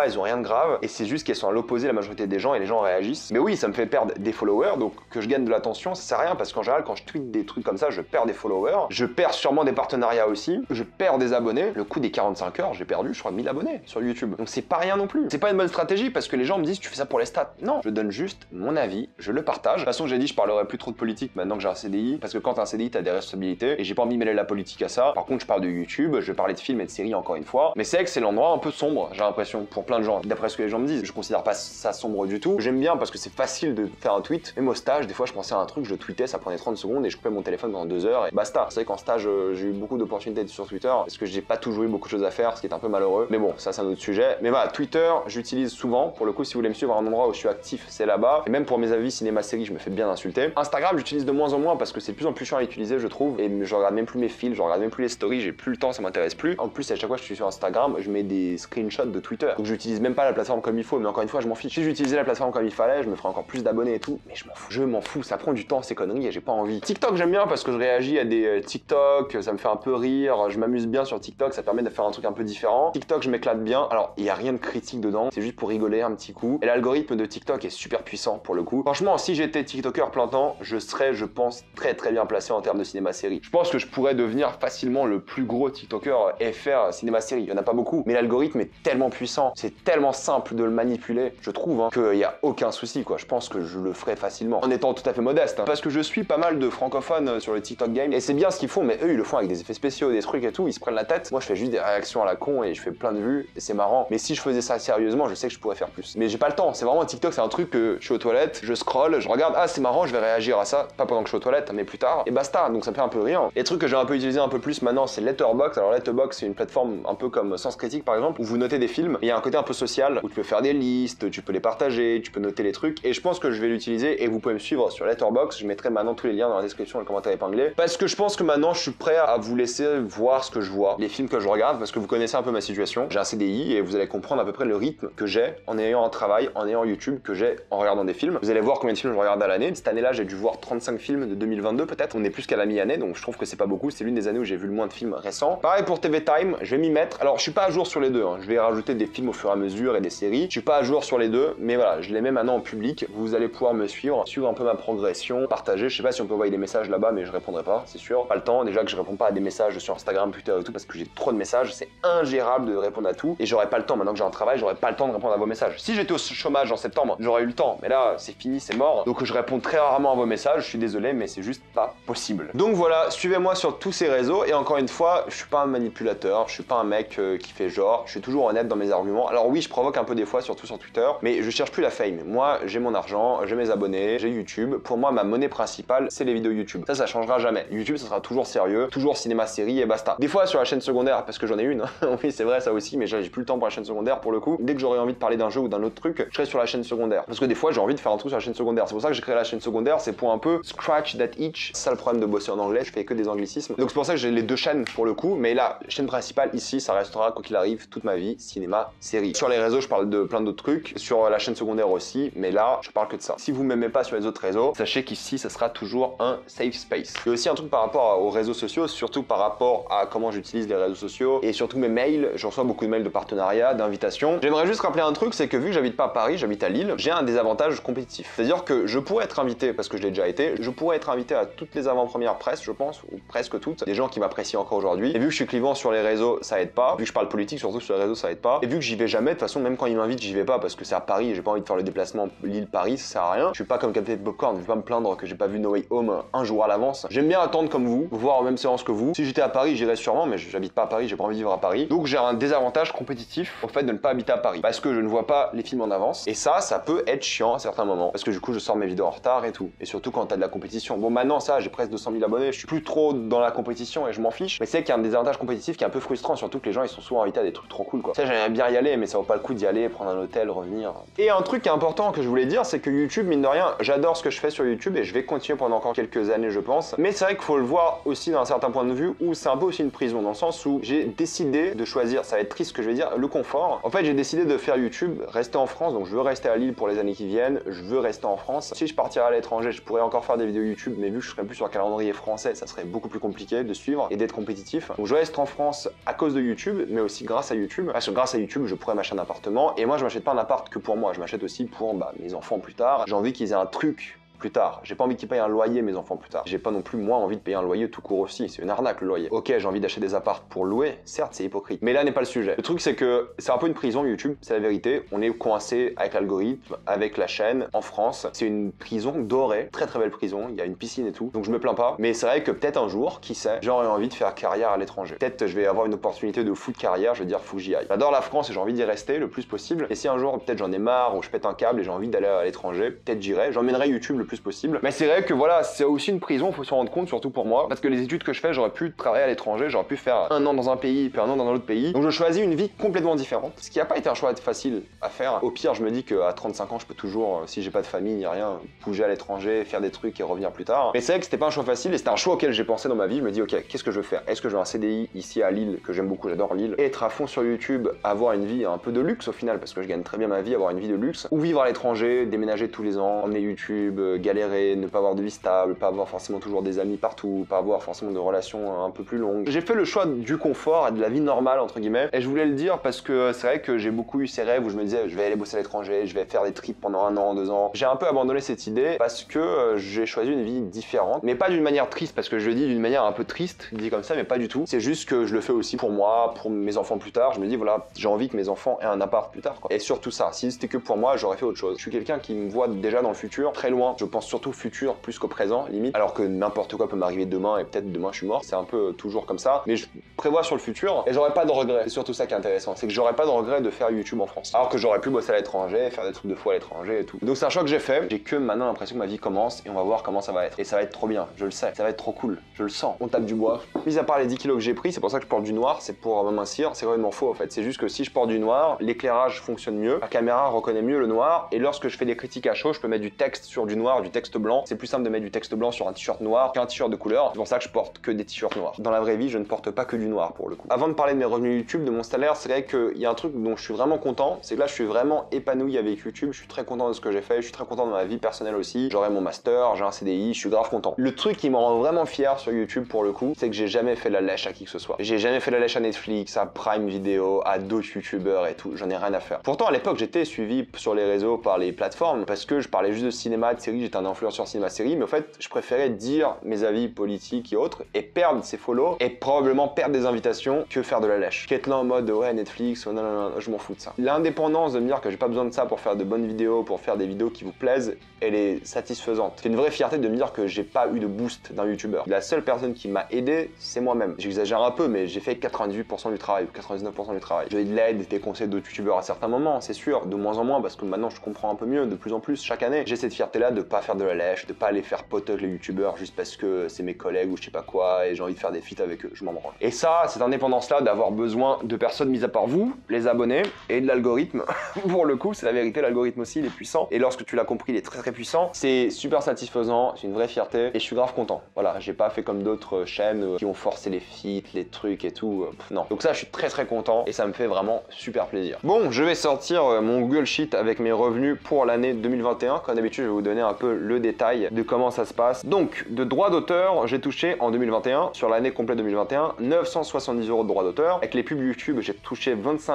elles ont rien de grave et c'est juste qu'elles sont à l'opposé de la majorité des gens et les gens réagissent. Mais oui, ça me fait perdre des followers, donc que je gagne de l'attention, ça sert à rien parce qu'en général, quand je tweete des trucs comme ça, je perds des followers. Je perds sûrement des partenariats aussi. Je perds des abonnés. Le coup des 45 heures, j'ai perdu, je crois, 1000 abonnés sur YouTube. Donc c'est pas rien non plus. C'est pas une bonne stratégie parce que les gens me disent tu fais ça pour les stats. Non, je donne juste mon avis, je le partage. De toute façon, j'ai dit je parlerai plus trop de politique maintenant que j'ai un CDI parce que quand t'as un CDI, t'as des responsabilités et j'ai pas envie de mêler la politique à ça. Par contre, je parle de YouTube, je vais parler de films et de séries encore une fois. Mais c'est vrai que c'est l'endroit un peu sombre, j'ai l'impression, pour plein de gens. D'après ce que les gens me disent, je considère pas ça sombre du tout. J'aime bien parce que c'est facile de faire un tweet. Même au stage, des fois, je pensais à un truc, je tweetais, ça prenait 30 secondes et je coupais mon téléphone pendant 2 heures et basta. C'est vrai qu'en stage, j'ai eu beaucoup d'opportunités sur Twitter parce que j'ai pas toujours eu beaucoup de choses à faire, ce qui est un peu malheureux. Mais bon, ça c'est un autre sujet. Mais voilà, Twitter, j'utilise souvent. Pour le coup, si vous voulez me suivre à un endroit où je suis actif, c'est là-bas. Et même pour mes avis cinéma-série, je me fais bien insulter. Instagram, j'utilise de moins en moins parce que c'est de plus en plus chiant à utiliser, je trouve. Et je regarde même plus mes fils, je regarde même plus les stories, j'ai plus le temps, ça m'intéresse plus. En plus, à chaque fois que je suis sur Instagram, je mets des screenshots de Twitter. Donc j'utilise même pas la plateforme comme il faut, mais encore une fois, je m'en fiche. Si j'utilisais la plateforme comme il fallait, je me ferais encore plus d'abonnés et tout. Mais je m'en fous. Je m'en fous, ça prend du temps ces conneries et j'ai pas envie. TikTok, j'aime bien parce que je réagis à des TikTok, ça me fait un peu rire, je m'amuse bien sur TikTok, ça permet de faire un truc un peu différent. TikTok, je m'éclate bien. Alors, il y a rien de critique dedans, c'est juste pour rigoler un petit coup. Et l'algorithme de TikTok est super puissant pour le coup. Franchement, si j'étais TikToker plein temps, je serais, je pense, très bien placé en termes de cinéma-série. Je pense que je pourrais devenir facilement le plus gros TikToker FR cinéma-série. Il y en a pas beaucoup, mais l'algorithme est tellement puissant, c'est tellement simple de le manipuler, je trouve, hein, qu'il y a aucun souci, quoi. Je pense que je le ferais facilement, en étant tout à fait modeste, hein, parce que je suis pas mal de francophones sur le TikTok game, et c'est bien ce qu'ils font, mais eux, ils le font avec des effets spéciaux, des trucs et tout, ils se prennent la tête. Moi, je fais juste des réactions à la con et je fais plein de vues, et c'est marrant. Mais si je faisais ça sérieusement, je sais que je pourrais faire plus. Mais j'ai pas le temps, c'est vraiment TikTok, c'est un truc que je suis aux toilettes, je scroll, je regarde, ah c'est marrant, je vais réagir à ça, pas pendant que je suis aux toilettes, mais plus tard, et basta, donc ça me fait un peu rire. Et le truc que j'ai un peu utilisé un peu plus maintenant, c'est Letterboxd. Alors Letterboxd, c'est une plateforme un peu comme Sens Critique par exemple, où vous notez des films, et il y a un côté un peu social, où tu peux faire des listes, tu peux les partager, tu peux noter les trucs, et je pense que je vais l'utiliser, et vous pouvez me suivre sur Letterboxd, je mettrai maintenant tous les liens dans la description et le commentaire épinglé, parce que je pense que maintenant je suis prêt à vous laisser voir ce que je vois, les films que je regarde, parce que vous connaissez un peu ma situation, j'ai un CDI, et vous allez comprendre à peu près le rythme que j'ai en ayant un travail, en ayant YouTube, que j'ai en regardant des films. Vous allez voir combien de films je regarde à l'année. Cette année-là, j'ai dû voir 35 films de 2022 peut-être, on est plus qu'à la mi-année, donc je trouve que c'est pas beaucoup, c'est l'une des années où j'ai vu le moins de films récents. Pareil pour TV Time, je vais m'y mettre. Alors je suis pas à jour sur les deux, hein. Je vais rajouter des films au fur et à mesure et des séries. Je suis pas à jour sur les deux, mais voilà, je les mets maintenant en public. Vous allez pouvoir me suivre un peu ma progression, partager. Je sais pas si on peut envoyer des messages là-bas, mais je répondrai pas, c'est sûr. Pas le temps. Déjà que je réponds pas à des messages sur Instagram, Twitter et tout parce que j'ai trop de messages, c'est ingérable de répondre à tout. Et j'aurais pas le temps maintenant que j'ai un travail, j'aurais pas le temps de répondre à vos messages. Si j'étais au chômage en septembre, j'aurais eu le temps, mais là c'est fini, c'est mort. Donc je réponds très rarement à vos messages. Je suis désolé, mais c'est juste pas possible. Donc voilà, suivez-moi sur tous ces réseaux et encore une fois, je suis pas un manipulateur, je suis pas un mec qui fait genre, je suis toujours honnête dans mes arguments. argument. Alors oui, je provoque un peu des fois, surtout sur Twitter, mais je cherche plus la fame. Moi, j'ai mon argent, j'ai mes abonnés, j'ai YouTube. Pour moi, ma monnaie principale, c'est les vidéos YouTube. Ça changera jamais. YouTube, ça sera toujours sérieux, toujours cinéma, série et basta. Des fois sur la chaîne secondaire, parce que j'en ai une, oui c'est vrai ça aussi, mais j'ai plus le temps pour la chaîne secondaire pour le coup. Dès que j'aurai envie de parler d'un jeu ou d'un autre truc, je serai sur la chaîne secondaire. Parce que des fois, j'ai envie de faire un truc sur la chaîne secondaire. C'est pour ça que j'ai créé la chaîne secondaire, c'est pour un peu scratch that itch. C'est ça le problème de bosser en anglais, je fais que des anglicismes. Donc c'est pour ça que j'ai les deux chaînes pour le coup, mais la chaîne principale ici, ça restera quoi qu'il arrive toute ma vie, cinéma, série. Sur les réseaux, je parle de plein d'autres trucs, sur la chaîne secondaire aussi, mais là, je parle que de ça. Si vous m'aimez pas sur les autres réseaux, sachez qu'ici, ça sera toujours un safe space. Il y a aussi un truc par rapport aux réseaux sociaux, surtout par rapport à comment j'utilise les réseaux sociaux et surtout mes mails. Je reçois beaucoup de mails de partenariat, d'invitation. J'aimerais juste rappeler un truc, c'est que vu que j'habite pas à Paris, j'habite à Lille, j'ai un désavantage compétitif. C'est-à-dire que je pourrais être invité, parce que je l'ai déjà été, je pourrais être invité à toutes les avant-premières presse, je pense, ou presque toutes, des gens qui m'apprécient encore aujourd'hui. Et vu que je suis clivant sur les réseaux, ça aide pas. Vu que je parle politique, surtout sur les réseaux, ça aide pas. Et vu que j'y vais jamais, de toute façon, même quand ils m'invitent, j'y vais pas parce que c'est à Paris et j'ai pas envie de faire le déplacement Lille-Paris, ça sert à rien. Je suis pas comme Captain Popcorn, je vais pas me plaindre que j'ai pas vu No Way Home un jour à l'avance. J'aime bien attendre comme vous, voir aux mêmes séances que vous. Si j'étais à Paris, j'irais sûrement, mais j'habite pas à Paris, j'ai pas envie de vivre à Paris. Donc j'ai un désavantage compétitif au fait de ne pas habiter à Paris parce que je ne vois pas les films en avance. Et ça peut être chiant à certains moments parce que du coup, je sors mes vidéos en retard et tout. Et surtout quand t'as de la compétition. Bon, maintenant, ça, j'ai presque 200 000 abonnés, je suis plus trop dans la compétition et je m'en fiche. Mais c'est qu'il y a un désavantage compétitif qui est un peu frustrant, surtout que les gens ils sont souvent invités à des trucs trop cool quoi. Ça, j'aimerais bien y aller, mais ça vaut pas le coup d'y aller, prendre un hôtel, revenir. Et un truc qui est important que je voulais dire, c'est que YouTube, mine de rien, j'adore ce que je fais sur YouTube et je vais continuer pendant encore quelques années, je pense. Mais c'est vrai qu'il faut le voir aussi d'un certain point de vue où c'est un peu aussi une prison, dans le sens où j'ai décidé de choisir, ça va être triste ce que je vais dire, le confort. En fait, j'ai décidé de faire YouTube, rester en France, donc je veux rester à Lille pour les années qui viennent, je veux rester en France. Si je partirais à l'étranger, je pourrais encore faire des vidéos YouTube, mais vu que je serais plus sur un calendrier français, ça serait beaucoup plus compliqué de suivre et d'être compétitif. Donc je reste en France à cause de YouTube, mais aussi grâce à YouTube. Parce que grâce à YouTube, je pourrais m'acheter un appartement. Et moi, je m'achète pas un appart que pour moi, je m'achète aussi pour mes enfants plus tard. J'ai envie qu'ils aient un truc plus tard. J'ai pas envie qu'ils payent un loyer, mes enfants, plus tard. J'ai pas non plus, moi, envie de payer un loyer tout court aussi. C'est une arnaque, le loyer. Ok, j'ai envie d'acheter des apparts pour louer. Certes, c'est hypocrite. Mais là n'est pas le sujet. Le truc, c'est que c'est un peu une prison, YouTube. C'est la vérité. On est coincé avec l'algorithme, avec la chaîne, en France. C'est une prison dorée. Très très belle prison. Il y a une piscine et tout. Donc je me plains pas. Mais c'est vrai que peut-être un jour, qui sait, j'aurais envie de faire carrière à l'étranger. Peut-être je vais avoir une opportunité de fou de carrière. Je vais dire, faut que j'y aille. J'adore la France et j'ai envie d'y rester le plus possible. Et si un jour, peut-être j'en ai marre ou je pète un câble et j'ai envie d'aller à l'étranger, peut-être j'irai. J'emmènerai YouTube le plus possible. Mais c'est que voilà, c'est aussi une prison, faut se rendre compte, surtout pour moi, parce que les études que je fais, j'aurais pu travailler à l'étranger, j'aurais pu faire un an dans un pays, puis un an dans un autre pays. Donc je choisis une vie complètement différente, ce qui n'a pas été un choix facile à faire. Au pire, je me dis qu'à 35 ans, je peux toujours, si j'ai pas de famille ni rien, bouger à l'étranger, faire des trucs et revenir plus tard. Mais c'est vrai que c'était pas un choix facile et c'était un choix auquel j'ai pensé dans ma vie. Je me dis, ok, qu'est-ce que je veux faire? Est-ce que je veux un CDI ici à Lille, que j'aime beaucoup, j'adore Lille, être à fond sur YouTube, avoir une vie un peu de luxe au final, parce que je gagne très bien ma vie, avoir une vie de luxe, ou vivre à l'étranger, déménager tous les ans, emmener YouTube, galérer, ne pas avoir de vie stable, pas avoir forcément toujours des amis partout, pas avoir forcément de relations un peu plus longues. J'ai fait le choix du confort et de la vie normale entre guillemets et je voulais le dire parce que c'est vrai que j'ai beaucoup eu ces rêves où je me disais je vais aller bosser à l'étranger, je vais faire des trips pendant 1 an, 2 ans. J'ai un peu abandonné cette idée parce que j'ai choisi une vie différente, mais pas d'une manière triste parce que je le dis d'une manière un peu triste, dit comme ça, mais pas du tout. C'est juste que je le fais aussi pour moi, pour mes enfants plus tard. Je me dis voilà, j'ai envie que mes enfants aient un appart plus tard quoi. Et surtout ça, si c'était que pour moi, j'aurais fait autre chose. Je suis quelqu'un qui me voit déjà dans le futur, très loin. Je pense surtout futur plus qu'au présent. Limite, alors que n'importe quoi peut m'arriver demain et peut-être demain je suis mort, c'est un peu toujours comme ça, mais je prévois sur le futur et j'aurais pas de regrets. C'est surtout ça qui est intéressant, c'est que j'aurais pas de regrets de faire YouTube en France, alors que j'aurais pu bosser à l'étranger, faire des trucs de fou à l'étranger et tout. Donc c'est un choix que j'ai fait, j'ai que maintenant l'impression que ma vie commence et on va voir comment ça va être. Et ça va être trop bien, je le sais, ça va être trop cool, je le sens, on tape du bois. Mis à part les 10 kilos que j'ai pris, c'est pour ça que je porte du noir, c'est pour m'amincir, c'est vraiment faux en fait. C'est juste que si je porte du noir, l'éclairage fonctionne mieux, la caméra reconnaît mieux le noir et lorsque je fais des critiques à chaud, je peux mettre du texte sur du noir, du texte blanc. C'est plus simple de mettre du texte blanc sur un t-shirt noir qu'un t-shirt de couleur. C'est pour ça que je porte que des t-shirts noirs. Dans la vraie vie, je ne porte pas que du noir pour le coup. Avant de parler de mes revenus YouTube, de mon salaire, c'est vrai qu'il y a un truc dont je suis vraiment content, c'est que là je suis vraiment épanoui avec YouTube, je suis très content de ce que j'ai fait, je suis très content de ma vie personnelle aussi. J'aurai mon master, j'ai un CDI, je suis grave content. Le truc qui me rend vraiment fier sur YouTube pour le coup, c'est que j'ai jamais fait la lèche à qui que ce soit. J'ai jamais fait la lèche à Netflix, à Prime Video, à d'autres YouTubeurs et tout, j'en ai rien à faire. Pourtant à l'époque j'étais suivi sur les réseaux par les plateformes parce que je parlais juste de cinéma, de séries, que j'étais un influenceur cinéma-série, mais en fait, je préférais dire mes avis politiques et autres et perdre ses follow et probablement perdre des invitations que faire de la lèche. Qu'être là en mode ouais, Netflix, non, non, non, je m'en fous de ça. L'indépendance de me dire que j'ai pas besoin de ça pour faire de bonnes vidéos, pour faire des vidéos qui vous plaisent, elle est satisfaisante. C'est une vraie fierté de me dire que j'ai pas eu de boost d'un youtubeur. La seule personne qui m'a aidé, c'est moi-même. J'exagère un peu, mais j'ai fait 98% du travail, 99% du travail. J'ai eu de l'aide, des conseils d'autres youtubeurs à certains moments, c'est sûr, de moins en moins, parce que maintenant je comprends un peu mieux, de plus en plus, chaque année. J'ai cette fierté-là de pas faire de la lèche, de pas aller faire pote avec les youtubeurs juste parce que c'est mes collègues ou je sais pas quoi, et j'ai envie de faire des feats avec eux, je m'en branle. Et ça, cette indépendance-là, d'avoir besoin de personnes mis à part vous, les abonnés, et de l'algorithme, pour le coup, c'est la vérité, l'algorithme aussi, il est puissant, et lorsque tu l'as compris, il est très très puissant, c'est super satisfaisant, c'est une vraie fierté, et je suis grave content. Voilà, j'ai pas fait comme d'autres chaînes qui ont forcé les feats, les trucs et tout, non. Donc ça, je suis très très content, et ça me fait vraiment super plaisir. Bon, je vais sortir mon Google Sheet avec mes revenus pour l'année 2021, comme d'habitude, je vais vous donner un peu le détail de comment ça se passe. Donc, de droits d'auteur, j'ai touché en 2021, sur l'année complète 2021, 970 € de droits d'auteur. Avec les pubs YouTube, j'ai touché 25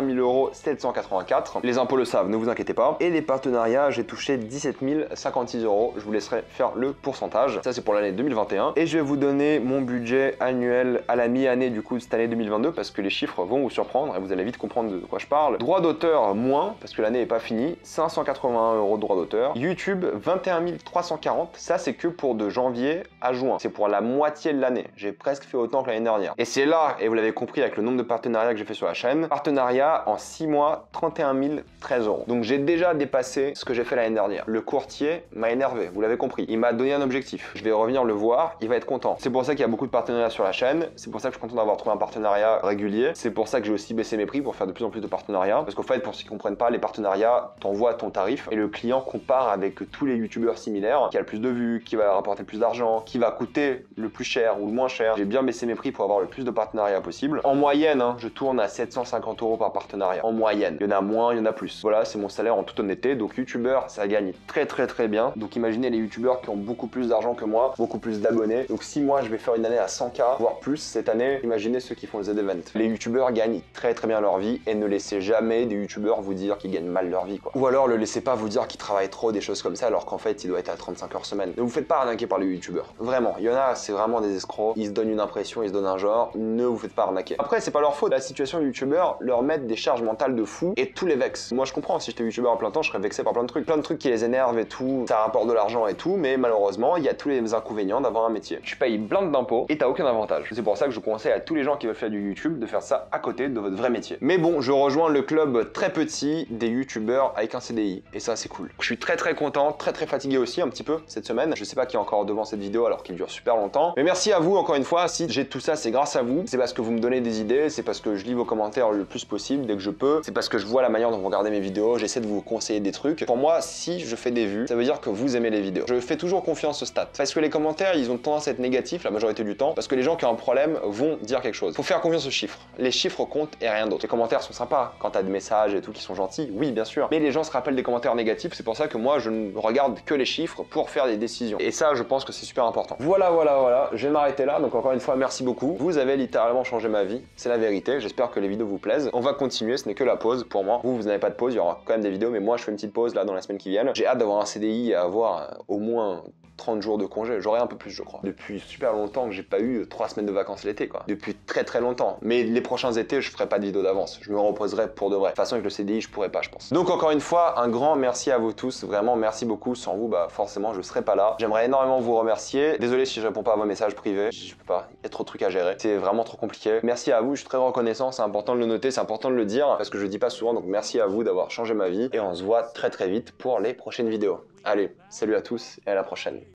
784 €. Les impôts le savent, ne vous inquiétez pas. Et les partenariats, j'ai touché 17 056 €. Je vous laisserai faire le pourcentage. Ça, c'est pour l'année 2021. Et je vais vous donner mon budget annuel à la mi-année du coup de cette année 2022 parce que les chiffres vont vous surprendre et vous allez vite comprendre de quoi je parle. Droits d'auteur, moins, parce que l'année n'est pas finie, 581 € de droits d'auteur. YouTube, 21 340. Ça, c'est que pour de janvier à juin. C'est pour la moitié de l'année. J'ai presque fait autant que l'année dernière. Et c'est là, et vous l'avez compris avec le nombre de partenariats que j'ai fait sur la chaîne, partenariat en 6 mois, 31 013 €. Donc j'ai déjà dépassé ce que j'ai fait l'année dernière. Le courtier m'a énervé, vous l'avez compris. Il m'a donné un objectif. Je vais revenir le voir, il va être content. C'est pour ça qu'il y a beaucoup de partenariats sur la chaîne. C'est pour ça que je suis content d'avoir trouvé un partenariat régulier. C'est pour ça que j'ai aussi baissé mes prix pour faire de plus en plus de partenariats. Parce qu'en fait, pour ceux qui ne comprennent pas, les partenariats, t'envoient ton tarif et le client compare avec tous les youtubeurs similaires, qui a le plus de vues, qui va rapporter le plus d'argent, qui va coûter le plus cher ou le moins cher. J'ai bien baissé mes prix pour avoir le plus de partenariats possible. En moyenne, je tourne à 750 € par partenariat. En moyenne. Il y en a moins, il y en a plus. Voilà, c'est mon salaire en toute honnêteté. Donc youtubeur, ça gagne très très très bien. Donc imaginez les youtubeurs qui ont beaucoup plus d'argent que moi, beaucoup plus d'abonnés. Donc si moi je vais faire une année à 100 000, voire plus cette année, imaginez ceux qui font les Z-Events. Les youtubeurs gagnent très très bien leur vie et ne laissez jamais des youtubeurs vous dire qu'ils gagnent mal leur vie, quoi. Ou alors le laissez pas vous dire qu'ils travaillent trop, des choses comme ça, alors qu'en fait il doit être à 35 heures semaine. Ne vous faites pas arnaquer par les youtubeurs. Vraiment, il y en a, c'est vraiment des escrocs. Ils se donnent une impression, ils se donnent un genre. Ne vous faites pas arnaquer. Après, c'est pas leur faute. La situation youtubeur leur met des charges mentales de fou et tous les vexe. Moi je comprends, si j'étais youtubeur à plein temps, je serais vexé par plein de trucs qui les énervent et tout, ça rapporte de l'argent et tout, mais malheureusement, il y a tous les inconvénients d'avoir un métier. Tu payes plein d'impôts et t'as aucun avantage. C'est pour ça que je conseille à tous les gens qui veulent faire du YouTube de faire ça à côté de votre vrai métier. Mais bon, je rejoins le club très petit des youtubeurs avec un CDI et ça c'est cool. Je suis très très content, très très fatigué aussi un petit peu cette semaine. Je sais pas qui est encore devant cette vidéo alors qu'il dure super longtemps. Mais merci à vous encore une fois, si j'ai tout ça, c'est grâce à vous. C'est parce que vous me donnez des idées, c'est parce que je lis vos commentaires le plus possible dès que je peux. C'est parce que je vois la manière dont vous regardez mes vidéos, j'essaie de vous conseiller des trucs. Pour moi, si je fais des vues, ça veut dire que vous aimez les vidéos. Je fais toujours confiance aux stats. Parce que les commentaires, ils ont tendance à être négatifs la majorité du temps, parce que les gens qui ont un problème vont dire quelque chose. Faut faire confiance aux chiffres. Les chiffres comptent et rien d'autre. Les commentaires sont sympas quand t'as des messages et tout qui sont gentils, oui bien sûr. Mais les gens se rappellent des commentaires négatifs, c'est pour ça que moi je ne regarde que les chiffres pour faire des décisions. Et ça, je pense que c'est super important. Voilà, je vais m'arrêter là. Donc encore une fois, merci beaucoup. Vous avez littéralement changé ma vie, c'est la vérité. J'espère que les vidéos vous plaisent. On va continuer, ce n'est que la pause pour moi. Vous n'avez pas de pause, il y aura quand même des vidéos, mais moi je fais une petite pause là dans la semaine qui vient. J'ai hâte d'avoir un CDI et avoir au moins 30 jours de congé, j'aurais un peu plus je crois. Depuis super longtemps que j'ai pas eu 3 semaines de vacances l'été quoi. Depuis très très longtemps. Mais les prochains étés je ferai pas de vidéo d'avance. Je me reposerai pour de vrai. De toute façon avec le CDI je pourrais pas je pense. Donc encore une fois un grand merci à vous tous. Vraiment merci beaucoup. Sans vous bah forcément je serais pas là. J'aimerais énormément vous remercier. Désolé si je réponds pas à vos messages privés. Je peux pas. Il y a trop de trucs à gérer. C'est vraiment trop compliqué. Merci à vous. Je suis très reconnaissant. C'est important de le noter. C'est important de le dire parce que je le dis pas souvent. Donc merci à vous d'avoir changé ma vie. Et on se voit très très vite pour les prochaines vidéos. Allez, salut à tous et à la prochaine.